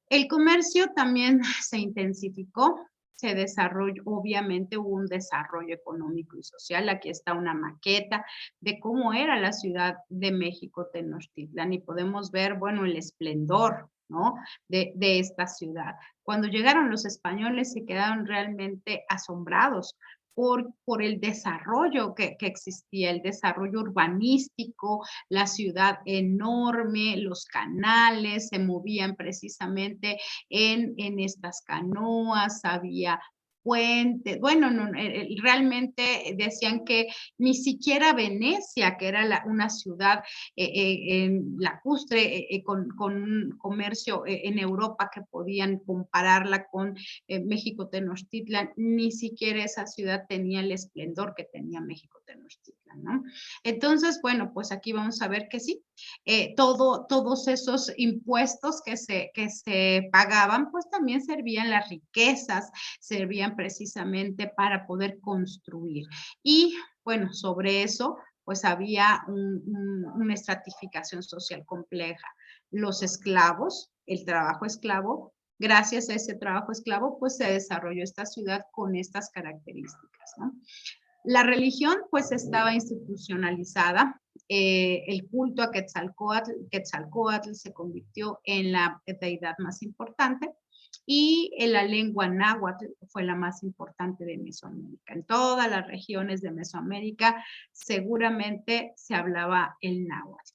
El comercio también se intensificó, se desarrolló, obviamente hubo un desarrollo económico y social. Aquí está una maqueta de cómo era la Ciudad de México Tenochtitlan y podemos ver, bueno, el esplendor, ¿no? de esta ciudad. Cuando llegaron los españoles se quedaron realmente asombrados por el desarrollo que existía, el desarrollo urbanístico, la ciudad enorme, los canales se movían precisamente en estas canoas, había puentes, bueno, realmente decían que ni siquiera Venecia, que era una ciudad lacustre, con un comercio en Europa que podían compararla con México Tenochtitlan, ni siquiera esa ciudad tenía el esplendor que tenía México Tenochtitlan, ¿no? Entonces, bueno, pues aquí vamos a ver que sí, todos esos impuestos que se pagaban, pues también servían las riquezas, servían precisamente para poder construir. Y bueno, sobre eso, pues había una estratificación social compleja. Los esclavos, el trabajo esclavo, gracias a ese trabajo esclavo, pues se desarrolló esta ciudad con estas características, ¿no? La religión, pues, estaba institucionalizada. El culto a Quetzalcóatl se convirtió en la deidad más importante y la lengua náhuatl fue la más importante de Mesoamérica. En todas las regiones de Mesoamérica seguramente se hablaba el náhuatl.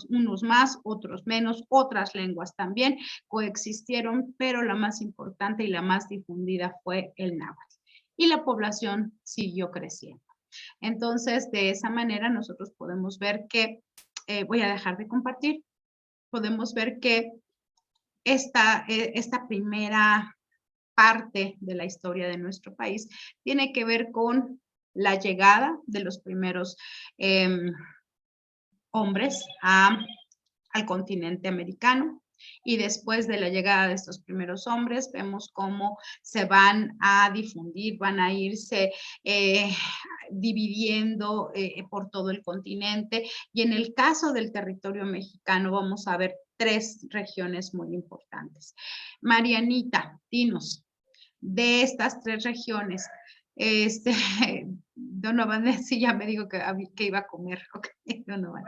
Unos más, otros menos, otras lenguas también coexistieron, pero la más importante y la más difundida fue el náhuatl. Y la población siguió creciendo. Entonces, de esa manera nosotros podemos ver que, voy a dejar de compartir, podemos ver que esta primera parte de la historia de nuestro país tiene que ver con la llegada de los primeros hombres al continente americano. Y después de la llegada de estos primeros hombres, vemos cómo se van a difundir, van a irse dividiendo por todo el continente. Y en el caso del territorio mexicano, vamos a ver 3 regiones muy importantes. Marianita, dinos, de estas 3 regiones, Donovan, sí, ya me dijo que iba a comer. Okay, Donovan.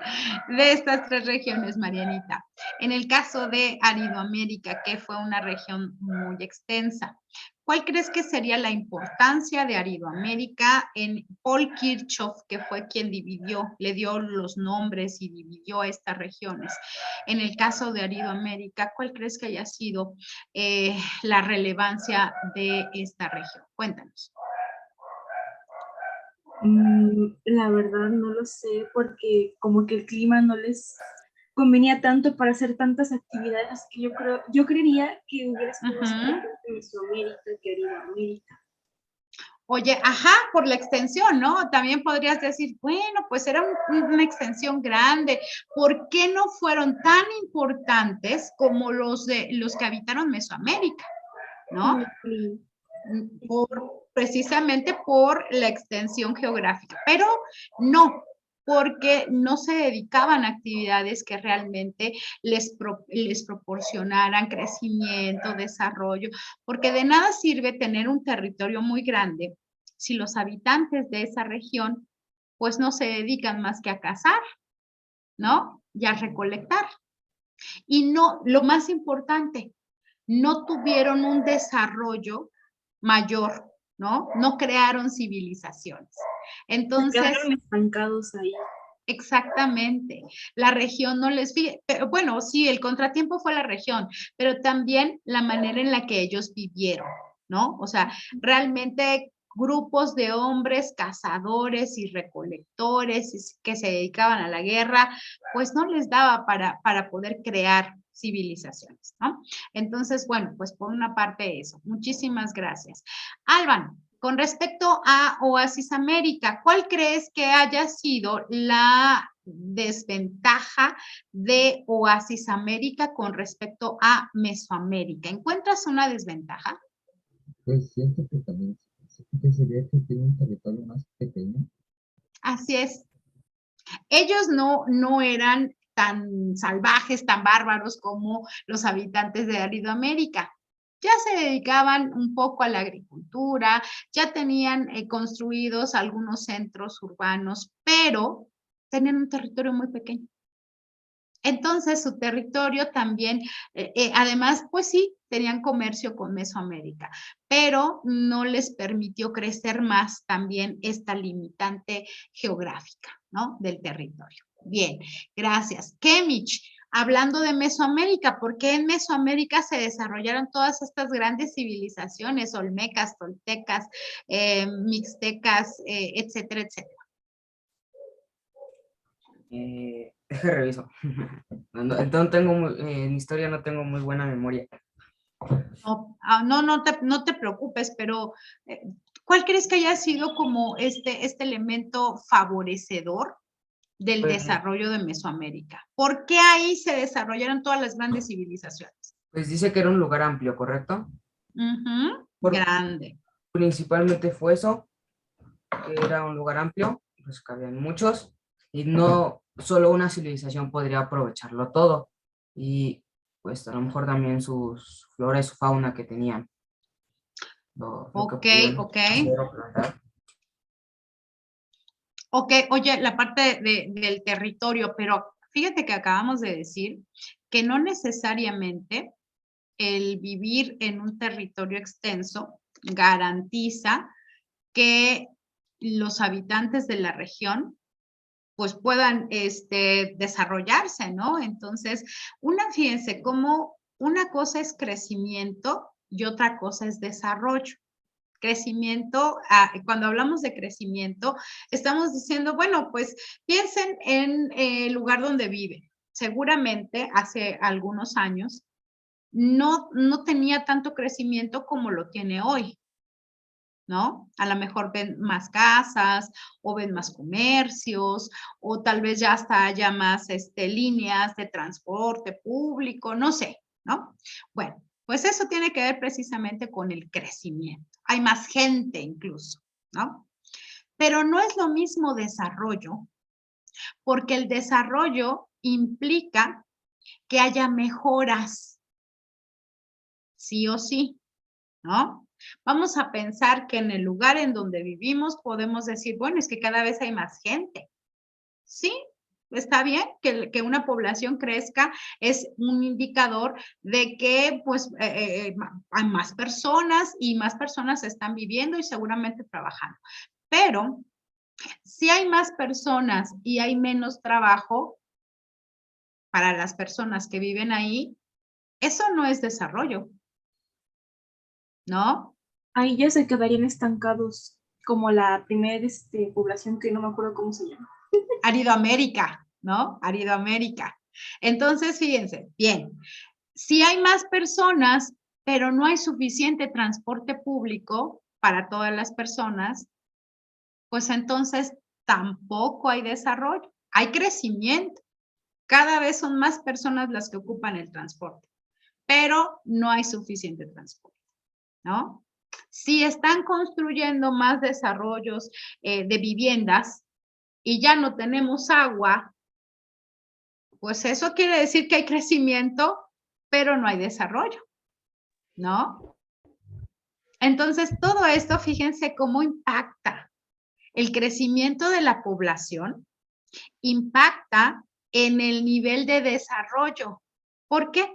De estas 3 regiones, Marianita, en el caso de Aridoamérica, que fue una región muy extensa, ¿cuál crees que sería la importancia de Aridoamérica en Paul Kirchhoff, que fue quien le dio los nombres y dividió estas regiones? En el caso de Aridoamérica, ¿cuál crees que haya sido la relevancia de esta región? Cuéntanos. La verdad no lo sé porque como que el clima no les convenía tanto para hacer tantas actividades que yo creería que hubiera sido más importante Mesoamérica que Aridoamérica. Oye, ajá, por la extensión, ¿no? También podrías decir, bueno, pues era una extensión grande. ¿Por qué no fueron tan importantes como los que habitaron Mesoamérica? ¿No? Precisamente por la extensión geográfica, pero no, porque no se dedicaban a actividades que realmente les proporcionaran crecimiento, desarrollo, porque de nada sirve tener un territorio muy grande si los habitantes de esa región pues no se dedican más que a cazar, ¿no? Y a recolectar. Y no, lo más importante, no tuvieron un desarrollo mayor, ¿no? No crearon civilizaciones. Entonces, se quedaron estancados ahí. Exactamente. La región no les... Bueno, sí, el contratiempo fue la región, pero también la manera en la que ellos vivieron, ¿no? O sea, realmente grupos de hombres cazadores y recolectores que se dedicaban a la guerra, pues no les daba para poder crear civilizaciones, ¿no? Entonces, bueno, pues por una parte eso. Muchísimas gracias. Alban, con respecto a Oasis América, ¿cuál crees que haya sido la desventaja de Oasis América con respecto a Mesoamérica? ¿Encuentras una desventaja? Pues siento que también sería que tiene un territorio más pequeño. Así es. Ellos no eran tan salvajes, tan bárbaros como los habitantes de Aridoamérica. Ya se dedicaban un poco a la agricultura, ya tenían construidos algunos centros urbanos, pero tenían un territorio muy pequeño. Entonces, su territorio también, además, pues sí, tenían comercio con Mesoamérica, pero no les permitió crecer más también esta limitante geográfica, ¿no? Del territorio. Bien, gracias. Kemich, hablando de Mesoamérica, ¿por qué en Mesoamérica se desarrollaron todas estas grandes civilizaciones, olmecas, toltecas, mixtecas, etcétera, etcétera? Deje reviso. Entonces en historia no tengo muy buena memoria. No te preocupes, pero ¿cuál crees que haya sido como este elemento favorecedor del Pues- desarrollo de Mesoamérica? ¿Por qué ahí se desarrollaron todas las grandes civilizaciones? Pues dice que era un lugar amplio, ¿correcto? Ujú, Por- grande. Principalmente fue eso, que era un lugar amplio, pues cabían muchos, y no solo una civilización podría aprovecharlo todo, y pues a lo mejor también sus flora y su fauna que tenían. Lo que Ok, podían ok. hacer o plantar. Ok, oye, la parte del territorio, pero fíjate que acabamos de decir que no necesariamente el vivir en un territorio extenso garantiza que los habitantes de la región pues puedan desarrollarse, ¿no? Entonces, fíjense, como una cosa es crecimiento y otra cosa es desarrollo. Crecimiento, cuando hablamos de crecimiento, estamos diciendo, bueno, pues piensen en el lugar donde viven. Seguramente hace algunos años no tenía tanto crecimiento como lo tiene hoy, ¿no? A lo mejor ven más casas o ven más comercios o tal vez ya hasta haya más líneas de transporte público, no sé, ¿no? Bueno, pues eso tiene que ver precisamente con el crecimiento. Hay más gente incluso, ¿no? Pero no es lo mismo desarrollo, porque el desarrollo implica que haya mejoras, sí o sí, ¿no? Vamos a pensar que en el lugar en donde vivimos podemos decir, bueno, es que cada vez hay más gente. Sí, está bien que una población crezca, es un indicador de que pues hay más personas y más personas están viviendo y seguramente trabajando. Pero si hay más personas y hay menos trabajo para las personas que viven ahí, eso no es desarrollo, ¿no? Ahí ya se quedarían estancados como la primera población que no me acuerdo cómo se llama. Aridoamérica, ¿no? Aridoamérica. Entonces, fíjense, bien, si hay más personas, pero no hay suficiente transporte público para todas las personas, pues entonces tampoco hay desarrollo, hay crecimiento. Cada vez son más personas las que ocupan el transporte, pero no hay suficiente transporte, ¿no? Si están construyendo más desarrollos de viviendas y ya no tenemos agua, pues eso quiere decir que hay crecimiento, pero no hay desarrollo, ¿no? Entonces, todo esto, fíjense cómo impacta. El crecimiento de la población impacta en el nivel de desarrollo. ¿Por qué?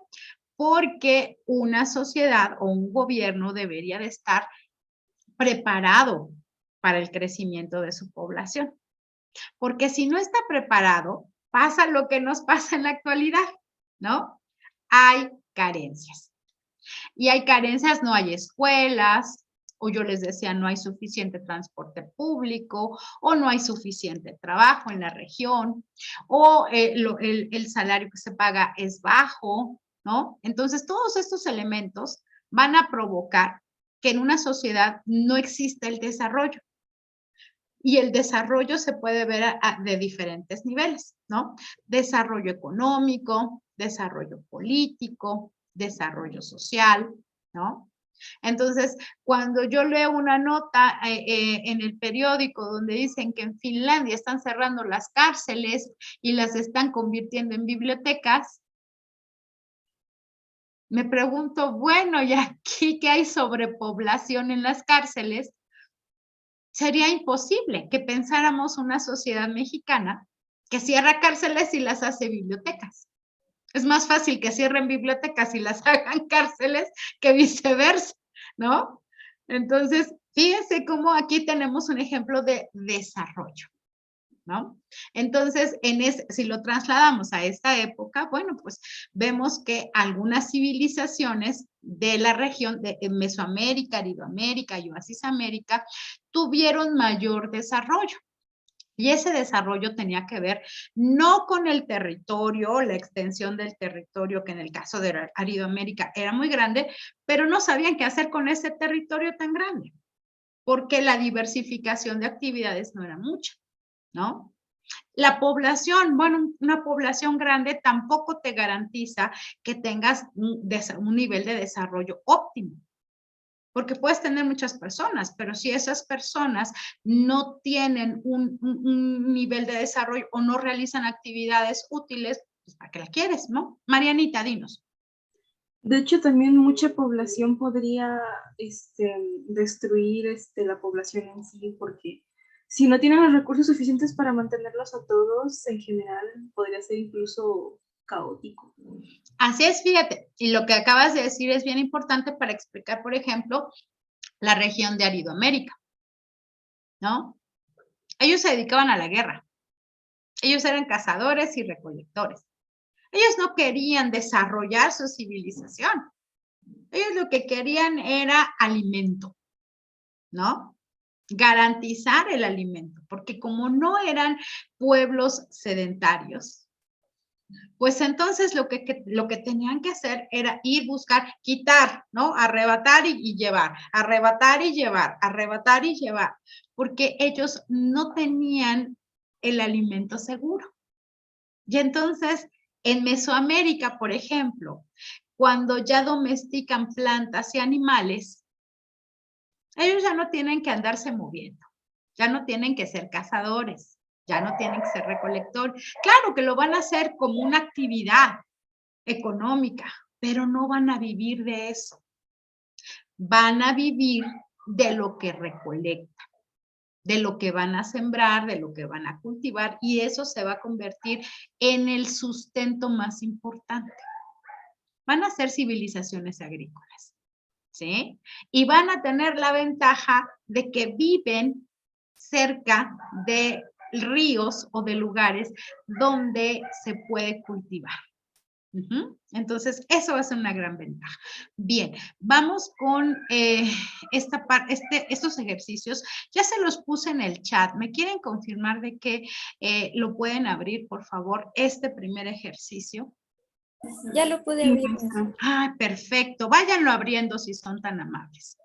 Porque una sociedad o un gobierno debería de estar preparado para el crecimiento de su población. Porque si no está preparado, pasa lo que nos pasa en la actualidad, ¿no? Hay carencias. Y hay carencias, no hay escuelas, o yo les decía, no hay suficiente transporte público, o no hay suficiente trabajo en la región, o el salario que se paga es bajo, ¿no? Entonces, todos estos elementos van a provocar que en una sociedad no exista el desarrollo. Y el desarrollo se puede ver de diferentes niveles, ¿no? Desarrollo económico, desarrollo político, desarrollo social, ¿no? Entonces, cuando yo leo una nota en el periódico donde dicen que en Finlandia están cerrando las cárceles y las están convirtiendo en bibliotecas, me pregunto, bueno, ¿y aquí qué hay sobrepoblación en las cárceles? Sería imposible que pensáramos una sociedad mexicana que cierra cárceles y las hace bibliotecas, Es más fácil que cierren bibliotecas y las hagan cárceles que viceversa, ¿no? Entonces, fíjense cómo aquí tenemos un ejemplo de desarrollo, ¿no? Entonces, si lo trasladamos a esta época, bueno, pues vemos que algunas civilizaciones de la región de Mesoamérica, Aridoamérica y Oasis América tuvieron mayor desarrollo. Y ese desarrollo tenía que ver no con el territorio, la extensión del territorio, que en el caso de Aridoamérica era muy grande, pero no sabían qué hacer con ese territorio tan grande, porque la diversificación de actividades no era mucha, ¿no? La población, bueno, una población grande tampoco te garantiza que tengas un nivel de desarrollo óptimo. Porque puedes tener muchas personas, pero si esas personas no tienen un nivel de desarrollo o no realizan actividades útiles, pues ¿para qué la quieres, no? Marianita, dinos. De hecho, también mucha población podría destruir la población en sí, porque si no tienen los recursos suficientes para mantenerlos a todos, en general podría ser incluso caótico. Así es, fíjate, y lo que acabas de decir es bien importante para explicar, por ejemplo, la región de Aridoamérica, ¿no? Ellos se dedicaban a la guerra. Ellos eran cazadores y recolectores. Ellos no querían desarrollar su civilización. Ellos lo que querían era alimento, ¿no? Garantizar el alimento, porque como no eran pueblos sedentarios, pues entonces lo que tenían que hacer era ir, buscar, quitar, ¿no? Arrebatar y llevar, arrebatar y llevar, arrebatar y llevar, porque ellos no tenían el alimento seguro. Y entonces, en Mesoamérica, por ejemplo, cuando ya domestican plantas y animales, ellos ya no tienen que andarse moviendo, ya no tienen que ser cazadores, ya no tienen que ser recolectores. Claro que lo van a hacer como una actividad económica, pero no van a vivir de eso. Van a vivir de lo que recolectan, de lo que van a sembrar, de lo que van a cultivar, y eso se va a convertir en el sustento más importante. Van a ser civilizaciones agrícolas, ¿sí? Y van a tener la ventaja de que viven cerca de ríos o de lugares donde se puede cultivar. Entonces, eso va a ser una gran ventaja. Bien, vamos con estos ejercicios. Ya se los puse en el chat. ¿Me quieren confirmar de que lo pueden abrir, por favor, este primer ejercicio? Ya lo pude abrir. Ah, perfecto. Váyanlo abriendo si son tan amables.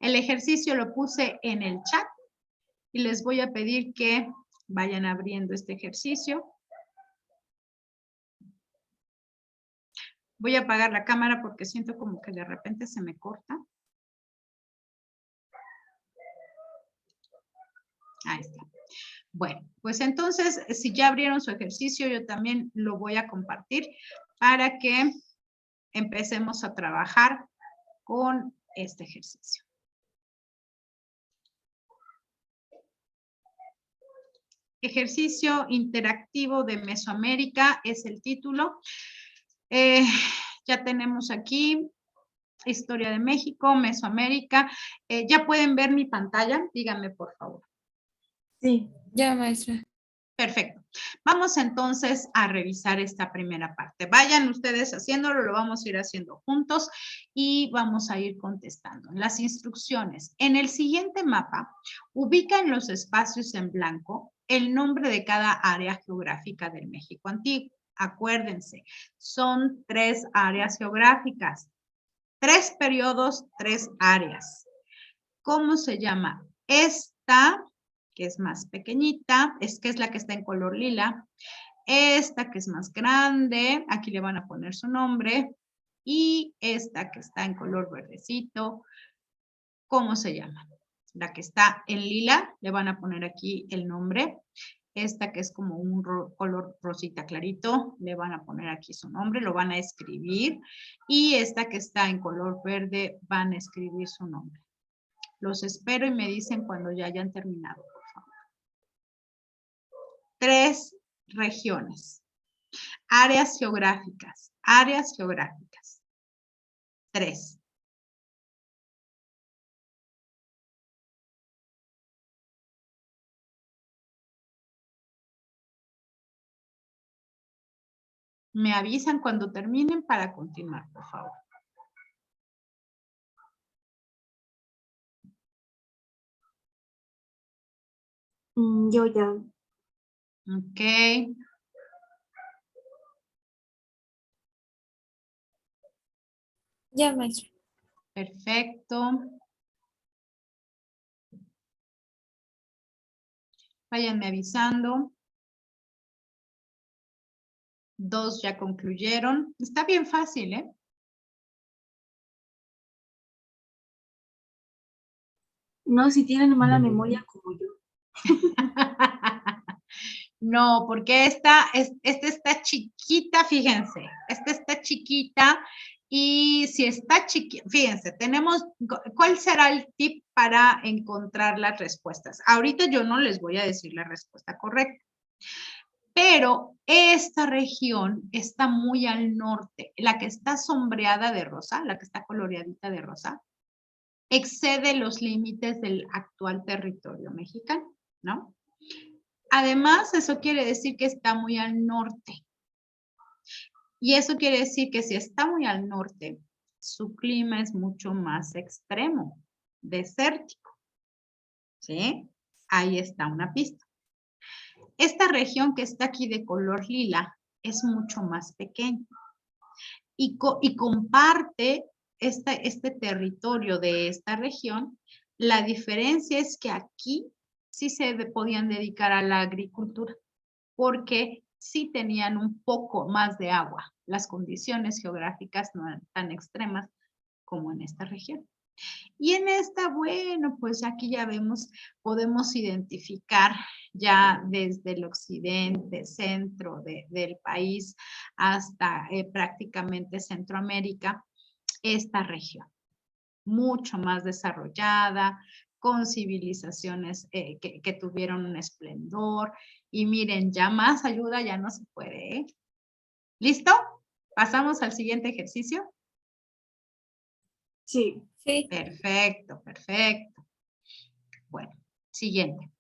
El ejercicio lo puse en el chat y les voy a pedir que vayan abriendo este ejercicio. Voy a apagar la cámara porque siento como que de repente se me corta. Ahí está. Bueno, pues entonces, si ya abrieron su ejercicio, yo también lo voy a compartir para que empecemos a trabajar con este ejercicio. Ejercicio interactivo de Mesoamérica es el título. Ya tenemos aquí Historia de México, Mesoamérica. ¿Ya pueden ver mi pantalla? Díganme, por favor. Sí, ya, maestra. Perfecto. Vamos entonces a revisar esta primera parte. Vayan ustedes haciéndolo, lo vamos a ir haciendo juntos y vamos a ir contestando. Las instrucciones. En el siguiente mapa, ubica en los espacios en blanco el nombre de cada área geográfica del México antiguo. Acuérdense, son 3 áreas geográficas, 3 periodos, 3 áreas. ¿Cómo se llama? Esta, que es más pequeñita, es la que está en color lila. Esta que es más grande, aquí le van a poner su nombre. Y esta que está en color verdecito, ¿cómo se llama? La que está en lila, le van a poner aquí el nombre. Esta que es como un color rosita clarito, le van a poner aquí su nombre, lo van a escribir. Y esta que está en color verde, van a escribir su nombre. Los espero y me dicen cuando ya hayan terminado, por favor. 3 regiones. Áreas geográficas. Áreas geográficas. 3. Me avisan cuando terminen para continuar, por favor. Yo ya. Ok. Ya, maestra. Perfecto. Váyanme avisando. 2 ya concluyeron. Está bien fácil, ¿eh? No, si tienen mala memoria como yo. No, porque esta está chiquita, fíjense. Esta está chiquita y si está chiquita, fíjense, tenemos, ¿cuál será el tip para encontrar las respuestas? Ahorita yo no les voy a decir la respuesta correcta, pero esta región está muy al norte. La que está sombreada de rosa, la que está coloreadita de rosa, excede los límites del actual territorio mexicano, ¿no? Además, eso quiere decir que está muy al norte. Y eso quiere decir que si está muy al norte, su clima es mucho más extremo, desértico. ¿Sí? Ahí está una pista. Esta región que está aquí de color lila es mucho más pequeña. Y comparte este territorio de esta región. La diferencia es que aquí sí se podían dedicar a la agricultura, porque sí tenían un poco más de agua. Las condiciones geográficas no eran tan extremas como en esta región. Y en esta, bueno, pues aquí ya vemos, podemos identificar ya desde el occidente, centro del país hasta prácticamente Centroamérica, esta región mucho más desarrollada, con civilizaciones que tuvieron un esplendor. Y miren, ya más ayuda ya no se puede, ¿eh? ¿Listo? ¿Pasamos al siguiente ejercicio? Sí. Sí. Perfecto, perfecto. Bueno, siguiente.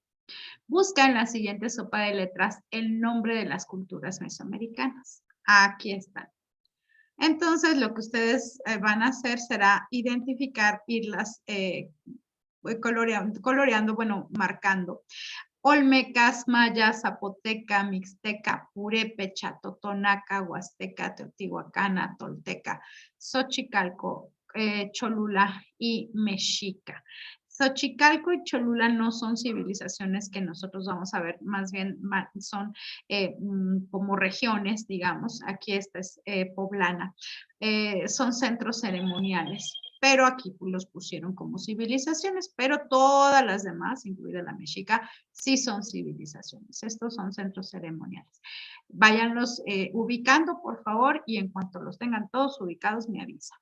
Busca en la siguiente sopa de letras el nombre de las culturas mesoamericanas. Aquí están. Entonces, lo que ustedes van a hacer será identificar, irlas coloreando, bueno, marcando. Olmecas, mayas, zapoteca, mixteca, purépecha, totonaca, huasteca, teotihuacana, tolteca, xochicalco, cholula y mexica. Xochicalco y Cholula no son civilizaciones que nosotros vamos a ver, más bien son como regiones, digamos. Aquí esta es poblana. Son centros ceremoniales, pero aquí los pusieron como civilizaciones, pero todas las demás, incluida la mexica, sí son civilizaciones. Estos son centros ceremoniales. Váyanlos ubicando, por favor, y en cuanto los tengan todos ubicados, me avisan.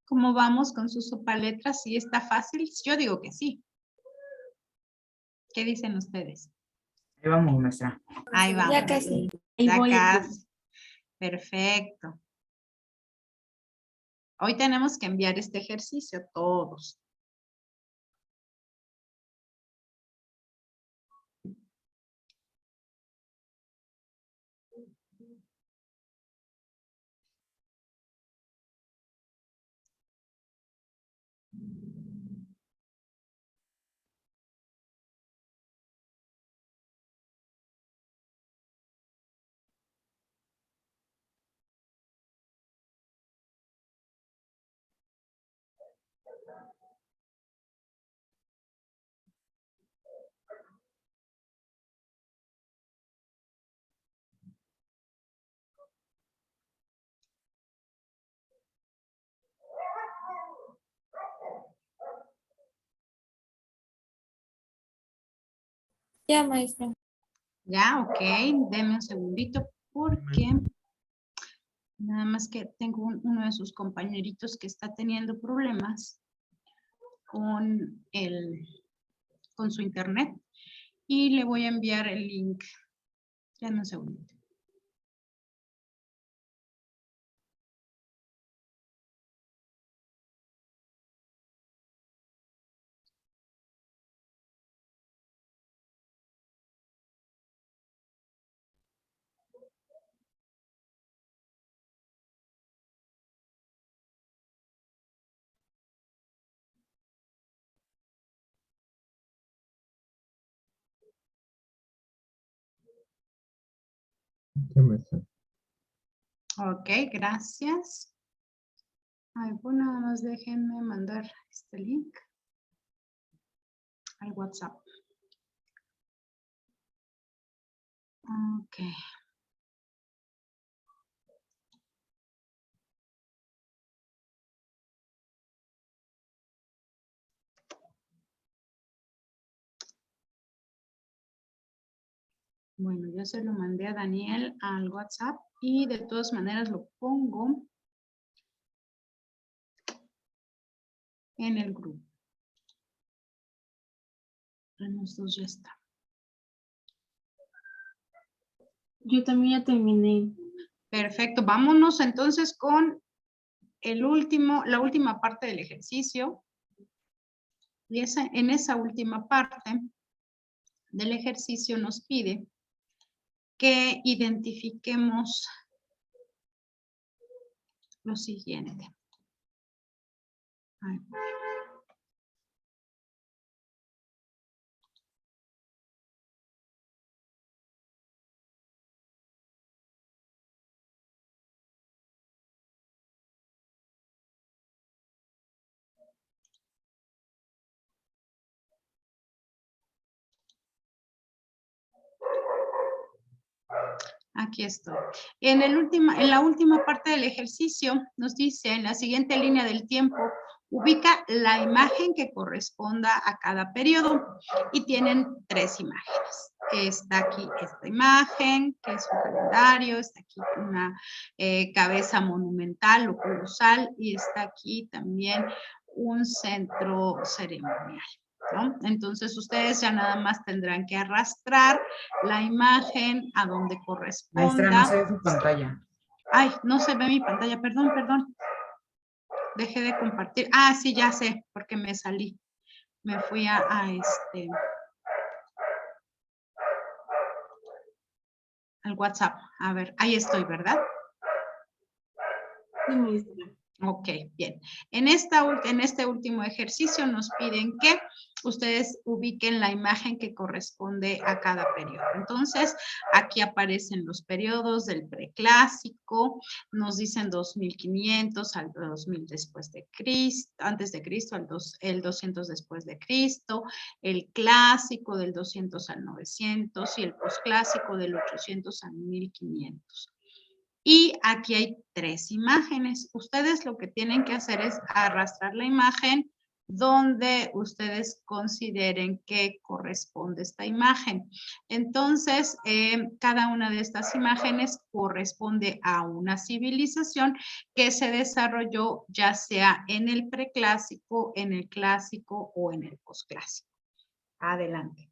¿Cómo vamos con sus sopaletras? ¿Sí está fácil? Yo digo que sí. ¿Qué dicen ustedes? Ahí vamos, maestra. Ahí vamos. Ya casi. Ya casi. Perfecto. Hoy tenemos que enviar este ejercicio todos. Ya, maestra. Ya, ok. Deme un segundito porque nada más que tengo uno de sus compañeritos que está teniendo problemas con su internet y le voy a enviar el link. Dame un segundito. Sí, maestra. Ok, gracias. Ay, bueno, nada más déjenme mandar este link al WhatsApp. Ok. Bueno, yo se lo mandé a Daniel al WhatsApp y de todas maneras lo pongo en el grupo. En los dos ya está. Yo también ya terminé. Perfecto, vámonos entonces con la última parte del ejercicio. Y en esa última parte del ejercicio nos pide que identifiquemos lo siguiente. Ay. Aquí estoy. En la última parte del ejercicio nos dice, en la siguiente línea del tiempo, ubica la imagen que corresponda a cada periodo y tienen 3 imágenes. Está aquí esta imagen, que es un calendario, está aquí una cabeza monumental o colosal y está aquí también un centro ceremonial, ¿no? Entonces ustedes ya nada más tendrán que arrastrar la imagen a donde corresponda. Maestra, no se ve su pantalla. Ay, no se ve mi pantalla, perdón. Dejé de compartir. Ah, sí, ya sé, porque me salí. Me fui al WhatsApp. A ver, ahí estoy, ¿verdad? Sí, maestra. Ok, bien. En este último ejercicio nos piden que ustedes ubiquen la imagen que corresponde a cada periodo. Entonces, aquí aparecen los periodos del preclásico, nos dicen 2500 al 2000 después de Cristo, antes de Cristo, el 200 después de Cristo, el clásico del 200 al 900 y el posclásico del 800 al 1500. Y aquí hay 3 imágenes. Ustedes lo que tienen que hacer es arrastrar la imagen donde ustedes consideren que corresponde esta imagen. Entonces, cada una de estas imágenes corresponde a una civilización que se desarrolló ya sea en el preclásico, en el clásico o en el posclásico. Adelante.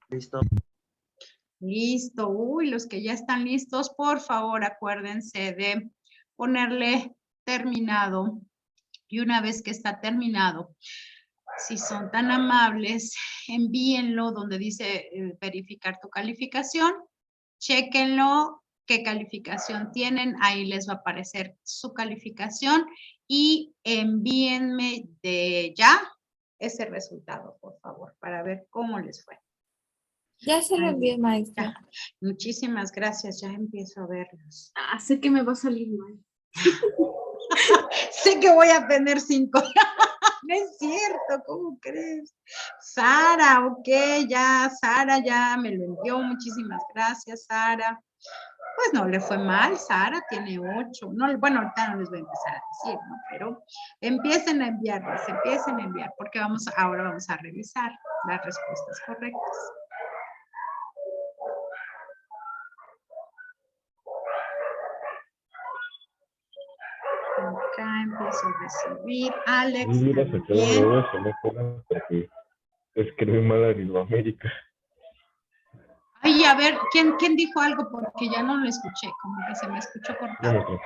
Listo. Listo. Uy, los que ya están listos, por favor, acuérdense de ponerle terminado. Y una vez que está terminado, si son tan amables, envíenlo donde dice verificar tu calificación. Chéquenlo, qué calificación tienen. Ahí les va a aparecer su calificación y envíenme de ya ese resultado, por favor, para ver cómo les fue. Ya se lo envié, maestra. Ya. Muchísimas gracias, ya empiezo a verlos. Ah, sé que me va a salir mal. Sé que voy a tener 5. No es cierto, ¿cómo crees? Sara, ok, ya, Sara ya me lo envió. Muchísimas gracias, Sara. Pues no le fue mal, Sara tiene 8. No, bueno, ahorita no les voy a empezar a decir, ¿no? Pero empiecen a enviarles, empiecen a enviar, porque ahora vamos a revisar las respuestas correctas. Acá empiezo a recibir. Alex, Y hubiera sacado también. 9, solo fuera porque escribí mal a Latinoamérica. Ay, a ver, ¿quién dijo algo? Porque ya no lo escuché, como que se me escuchó cortado. No,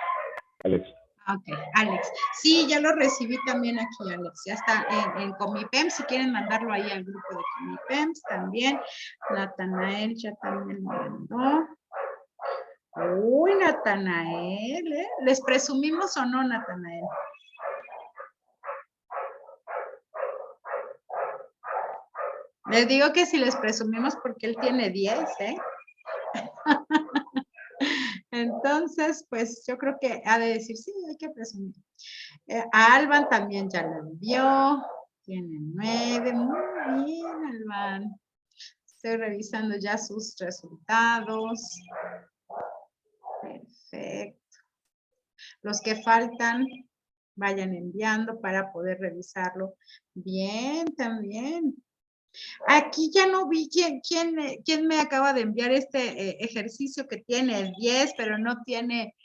Alex. Ok, Alex. Sí, ya lo recibí también aquí, Alex. Ya está en Comipems. Si quieren mandarlo ahí al grupo de Comipems también. Natanael ya también lo mandó. Uy, Natanael, ¿eh? ¿Les presumimos o no, Natanael? Les digo que si les presumimos porque él tiene 10, ¿eh? Entonces, pues yo creo que ha de decir, sí, hay que presumir. A Alban también ya lo envió. Tiene 9. Muy bien, Alban. Estoy revisando ya sus resultados. Perfecto. Los que faltan, vayan enviando para poder revisarlo bien también. Aquí ya no vi quién me acaba de enviar este ejercicio que tiene el 10, pero no tiene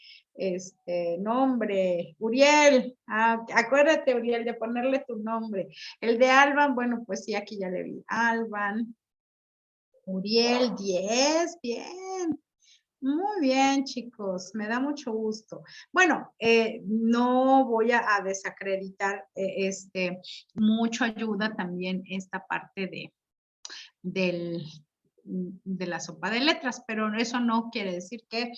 nombre. Uriel, acuérdate, Uriel, de ponerle tu nombre. El de Alban, bueno, pues sí, aquí ya le vi. Alban. Uriel, 10, bien. Muy bien, chicos, me da mucho gusto. Bueno, no voy a desacreditar mucho ayuda también esta parte de la sopa de letras, pero eso no quiere decir que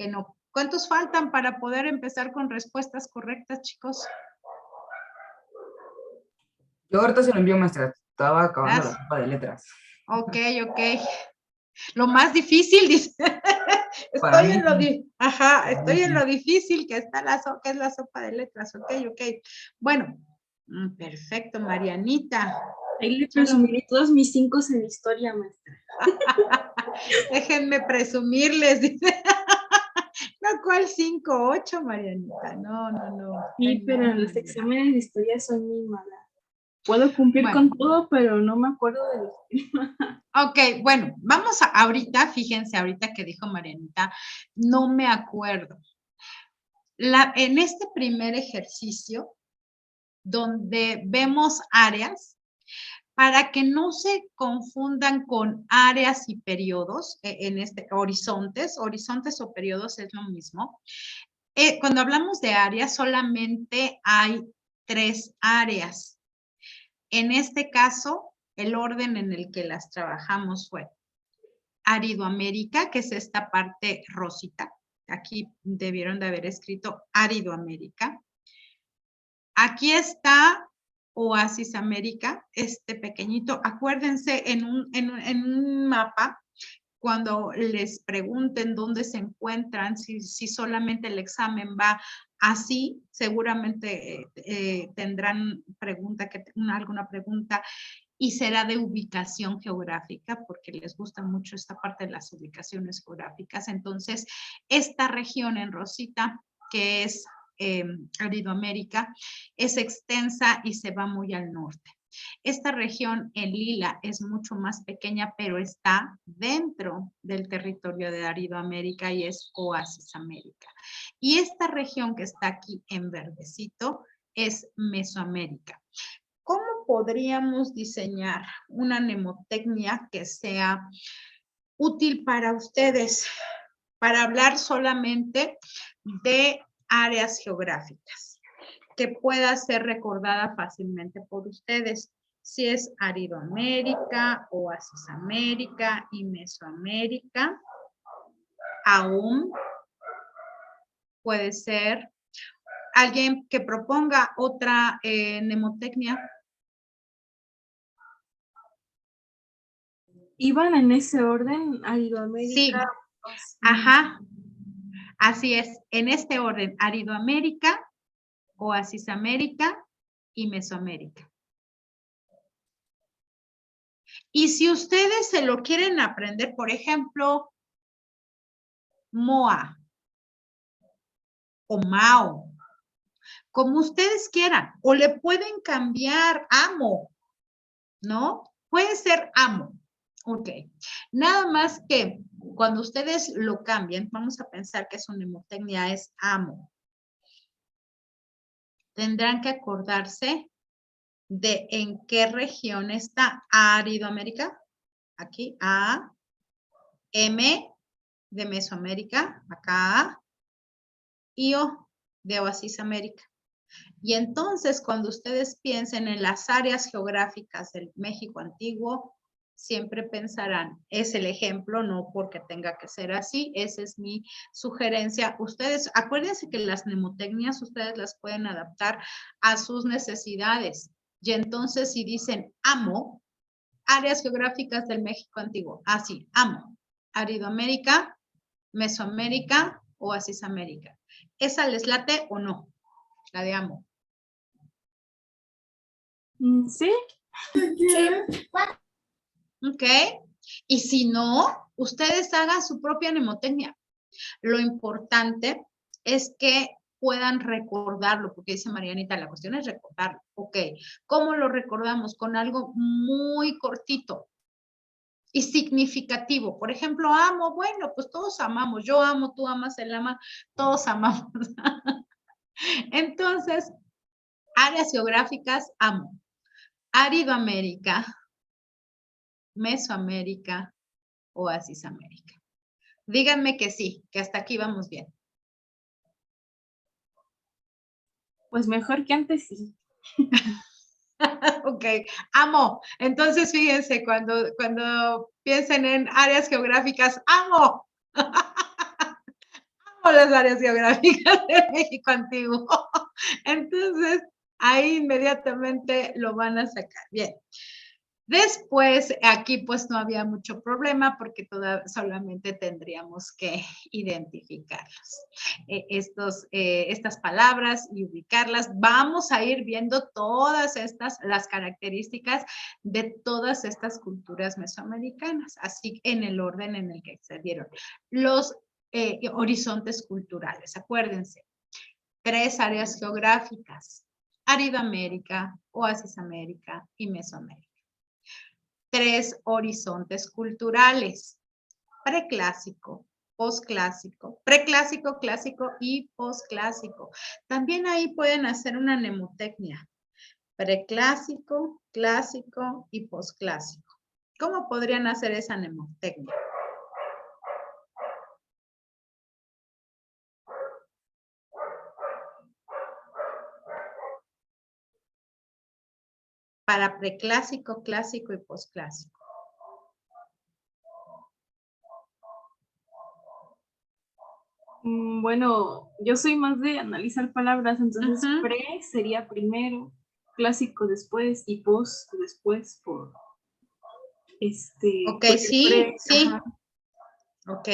no. ¿Cuántos faltan para poder empezar con respuestas correctas, chicos? Yo ahorita se lo envío, maestra. Estaba acabando la Gracias. sopa de letras. Ok. Lo más difícil, dice. Para Estoy en lo difícil que es la sopa de letras. Ok. Bueno, perfecto, Marianita. Ahí le presumiré todos mis 5 en historia, maestra. Déjenme presumirles, dice. No, ¿cuál 5, 8, Marianita? No. Sí, pero en los exámenes de historia soy muy mala. Puedo cumplir con todo, pero no me acuerdo de los temas. Ok, bueno, vamos ahorita, fíjense, ahorita que dijo Marianita, no me acuerdo. En este primer ejercicio, donde vemos áreas, para que no se confundan con áreas y periodos, horizontes o periodos es lo mismo. Cuando hablamos de áreas, solamente hay 3 áreas. En este caso, el orden en el que las trabajamos fue Aridoamérica, que es esta parte rosita. Aquí debieron de haber escrito Aridoamérica. Aquí está Oasis América, este pequeñito. Acuérdense en un mapa, cuando les pregunten dónde se encuentran, si solamente el examen va así, seguramente tendrán alguna pregunta y será de ubicación geográfica, porque les gusta mucho esta parte de las ubicaciones geográficas. Entonces, esta región en rosita, que es Aridoamérica, es extensa y se va muy al norte. Esta región en lila es mucho más pequeña, pero está dentro del territorio de Aridoamérica y es Oasis América. Y esta región que está aquí en verdecito es Mesoamérica. ¿Cómo podríamos diseñar una mnemotecnia que sea útil para ustedes, para hablar solamente de áreas geográficas, que pueda ser recordada fácilmente por ustedes? Si es Aridoamérica, Oasis América y Mesoamérica, aún puede ser alguien que proponga otra mnemotecnia. ¿Iban en ese orden? Aridoamérica. Sí, ajá, así es, en este orden, Aridoamérica, Oasis América y Mesoamérica. Y si ustedes se lo quieren aprender, por ejemplo, Moa o Mao, como ustedes quieran, o le pueden cambiar Amo, ¿no? Puede ser Amo. Ok, nada más que cuando ustedes lo cambien, vamos a pensar que su mnemotecnia es Amo. Tendrán que acordarse de en qué región está Aridoamérica. Aquí, A, M de Mesoamérica, acá, y O de Oasis América. Y entonces, cuando ustedes piensen en las áreas geográficas del México antiguo, siempre pensarán, es el ejemplo, no porque tenga que ser así, esa es mi sugerencia. Ustedes, acuérdense que las mnemotecnias ustedes las pueden adaptar a sus necesidades. Y entonces, si dicen amo, áreas geográficas del México antiguo, así, amo, Aridoamérica, Mesoamérica, Oasis América. ¿Esa les late o no? La de amo. Sí. Ok. Y si no, ustedes hagan su propia mnemotecnia. Lo importante es que puedan recordarlo, porque dice Marianita, la cuestión es recordarlo. Ok. ¿Cómo lo recordamos? Con algo muy cortito y significativo. Por ejemplo, amo, bueno, pues todos amamos. Yo amo, tú amas, él ama, todos amamos. Entonces, áreas geográficas, amo. Aridoamérica, Mesoamérica, Oasis América. Díganme que sí, que hasta aquí vamos bien. Pues mejor que antes sí. Ok, amo. Entonces, fíjense, cuando piensen en áreas geográficas, amo. Amo las áreas geográficas de México antiguo. Entonces, ahí inmediatamente lo van a sacar. Bien. Después, aquí pues no había mucho problema porque solamente tendríamos que identificarlos. Estas palabras y ubicarlas. Vamos a ir viendo todas las características de todas estas culturas mesoamericanas, así en el orden en el que se dieron. Los horizontes culturales, acuérdense, 3 áreas geográficas: Aridoamérica, Oasis América y Mesoamérica. 3 horizontes culturales: preclásico, posclásico, preclásico, clásico y posclásico. También ahí pueden hacer una mnemotecnia: preclásico, clásico y posclásico. ¿Cómo podrían hacer esa mnemotecnia? Para preclásico, clásico y posclásico. Bueno, yo soy más de analizar palabras, entonces pre sería primero, clásico después y post después por Ok, sí, sí. Ajá. Ok,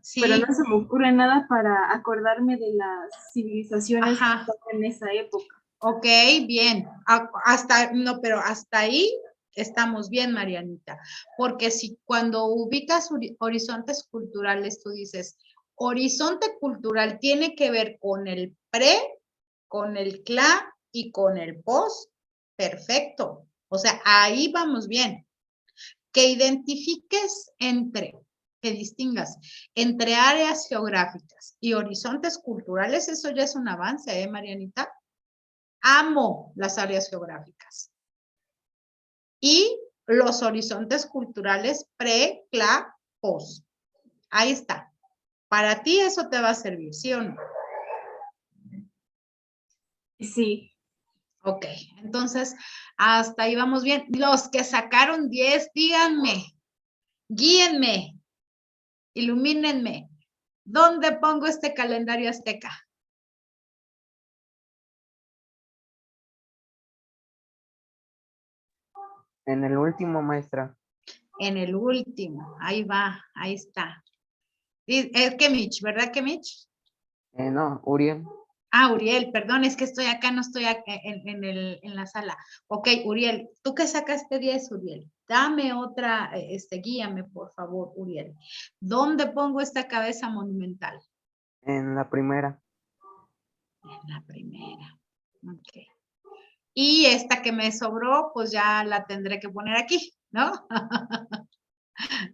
sí. Pero no se me ocurre nada para acordarme de las civilizaciones que estaban en esa época. Ok, bien. Pero hasta ahí estamos bien, Marianita. Porque si cuando ubicas horizontes culturales, tú dices, horizonte cultural tiene que ver con el pre con el cla y con el pos, perfecto. O sea, ahí vamos bien. Que identifiques que distingas entre áreas geográficas y horizontes culturales, eso ya es un avance, ¿eh, Marianita? Amo las áreas geográficas. Y los horizontes culturales pre, cla, pos. Ahí está. Para ti eso te va a servir, ¿sí o no? Sí. Ok, entonces hasta ahí vamos bien. Los que sacaron 10, díganme, guíenme, ilumínenme. ¿Dónde pongo este calendario azteca? En el último, maestra. En el último, ahí va, ahí está. Es Kemich, ¿verdad, Kemich? No, Uriel. Ah, Uriel, perdón, es que estoy acá, no estoy acá en la sala. Ok, Uriel, ¿tú qué sacaste 10, Uriel? Dame otra, guíame, por favor, Uriel. ¿Dónde pongo esta cabeza monumental? En la primera. En la primera. Ok. Y esta que me sobró, pues ya la tendré que poner aquí, ¿no?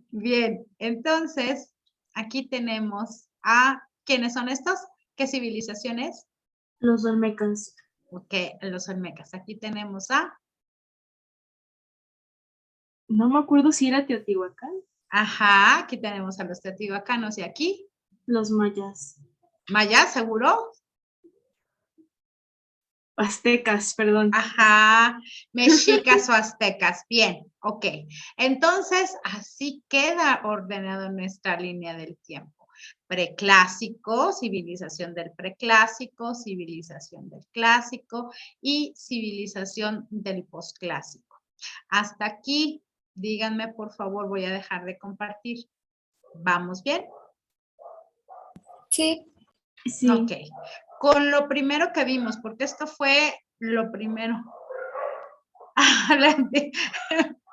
Bien, entonces, aquí tenemos a, ¿quiénes son estos? ¿Qué civilizaciones? Los olmecas. Ok, los olmecas. Aquí tenemos a... No me acuerdo si era Teotihuacán. Ajá, aquí tenemos a los teotihuacanos y aquí. Los mayas. ¿Mayas, seguro? Aztecas, perdón. Ajá, mexicas o aztecas. Bien, ok. Entonces, así queda ordenado nuestra línea del tiempo. Preclásico, civilización del preclásico, civilización del clásico y civilización del posclásico. Hasta aquí, díganme por favor, voy a dejar de compartir. ¿Vamos bien? Sí. Sí. Ok. Con lo primero que vimos, porque esto fue lo primero.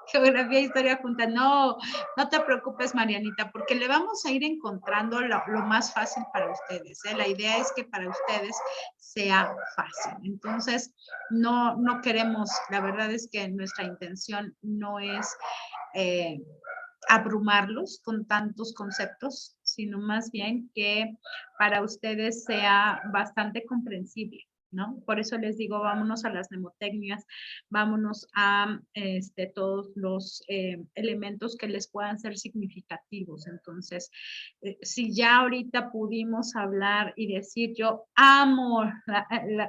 Geografía e historia juntas. No, no te preocupes, Marianita, porque le vamos a ir encontrando lo más fácil para ustedes, ¿eh? La idea es que para ustedes sea fácil. Entonces, no queremos, la verdad es que nuestra intención no es abrumarlos con tantos conceptos, sino más bien que para ustedes sea bastante comprensible, ¿no? Por eso les digo, vámonos a las mnemotecnias, vámonos a todos los elementos que les puedan ser significativos. Entonces, si ya ahorita pudimos hablar y decir, yo amo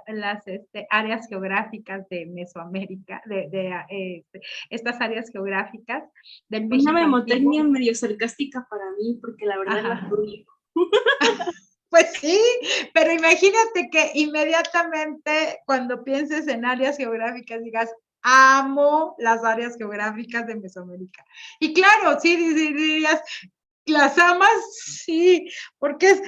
las áreas geográficas de Mesoamérica, estas áreas geográficas del México Una memotecnia antiguo. medio sarcástica para mí, porque la verdad Ajá. la odio. Pues sí, pero imagínate que inmediatamente cuando pienses en áreas geográficas digas, amo las áreas geográficas de Mesoamérica. Y claro, sí dirías, ¿las amas? Sí, porque es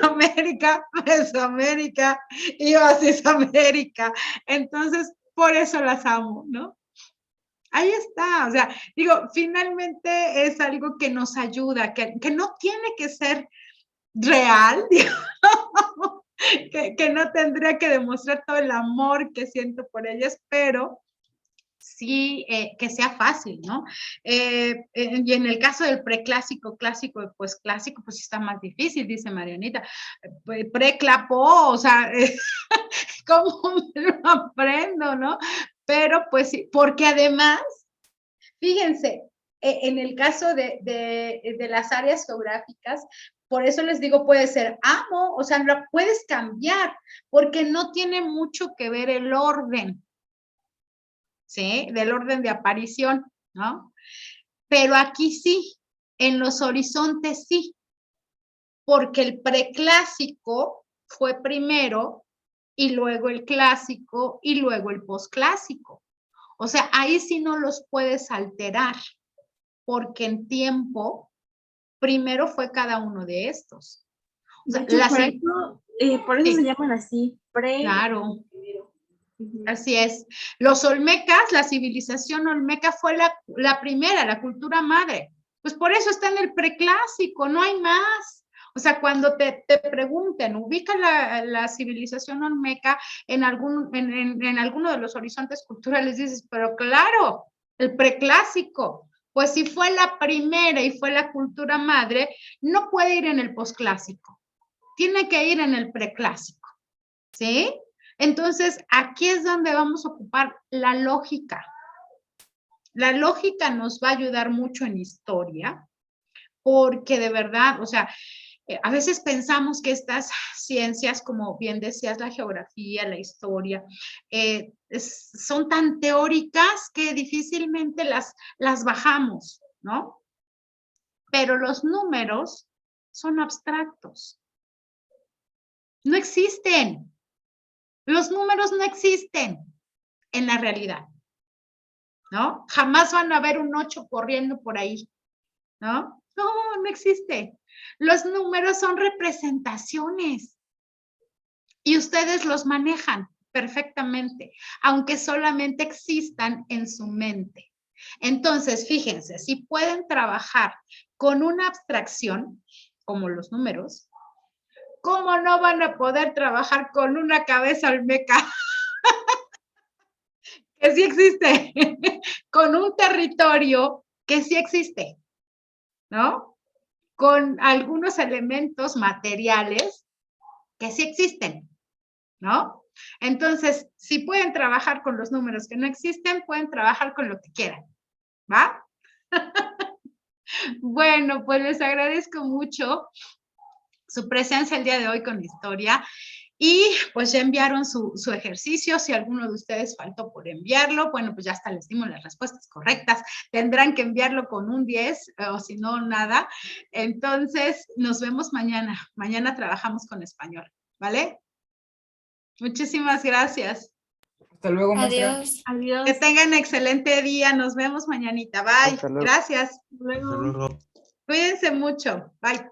América, Mesoamérica y América. Entonces, por eso las amo, ¿no? Ahí está, o sea, digo, finalmente es algo que nos ayuda, que no tiene que ser real, digamos, que no tendría que demostrar todo el amor que siento por ellas, pero sí que sea fácil, ¿no? Y en el caso del preclásico, clásico, pues clásico, pues está más difícil, dice Marianita. Preclapó, o sea, ¿cómo me lo aprendo, no? Pero pues sí, porque además, fíjense, en el caso de las áreas geográficas, por eso les digo, puede ser amo, o sea, lo puedes cambiar, porque no tiene mucho que ver el orden, ¿sí? Del orden de aparición, ¿no? Pero aquí sí, en los horizontes sí, porque el preclásico fue primero y luego el clásico y luego el posclásico. O sea, ahí sí no los puedes alterar, porque en tiempo primero fue cada uno de estos. O sea, de hecho, por eso sí, se llaman así, claro. Así es. Los olmecas, la civilización olmeca fue la primera, la cultura madre. Pues por eso está en el preclásico, no hay más. O sea, cuando te pregunten, ubica la civilización olmeca en alguno de los horizontes culturales, dices, pero claro, el preclásico, pues si fue la primera y fue la cultura madre, no puede ir en el posclásico, tiene que ir en el preclásico, ¿sí? Entonces, aquí es donde vamos a ocupar la lógica. La lógica nos va a ayudar mucho en historia, porque de verdad, o sea, a veces pensamos que estas ciencias, como bien decías, la geografía, la historia, son tan teóricas que difícilmente las bajamos, ¿no? Pero los números son abstractos. No existen. Los números no existen en la realidad, ¿no? Jamás van a ver un 8 corriendo por ahí, ¿no? No, no existe. Los números son representaciones y ustedes los manejan perfectamente, aunque solamente existan en su mente. Entonces, fíjense, si pueden trabajar con una abstracción, como los números, ¿cómo no van a poder trabajar con una cabeza olmeca? Que sí existe, con un territorio que sí existe, ¿no? Con algunos elementos materiales que sí existen, ¿no? Entonces, si pueden trabajar con los números que no existen, pueden trabajar con lo que quieran, ¿va? Bueno, pues les agradezco mucho su presencia el día de hoy con historia. Y pues ya enviaron su ejercicio. Si alguno de ustedes faltó por enviarlo, bueno, pues ya hasta les dimos las respuestas correctas. Tendrán que enviarlo con un 10 o si no, nada. Entonces, nos vemos mañana. Mañana trabajamos con español, ¿vale? Muchísimas gracias. Hasta luego, maestra. Adiós. Adiós. Que tengan excelente día. Nos vemos mañanita. Bye. Hasta luego. Gracias. Luego. Hasta luego. Cuídense mucho. Bye.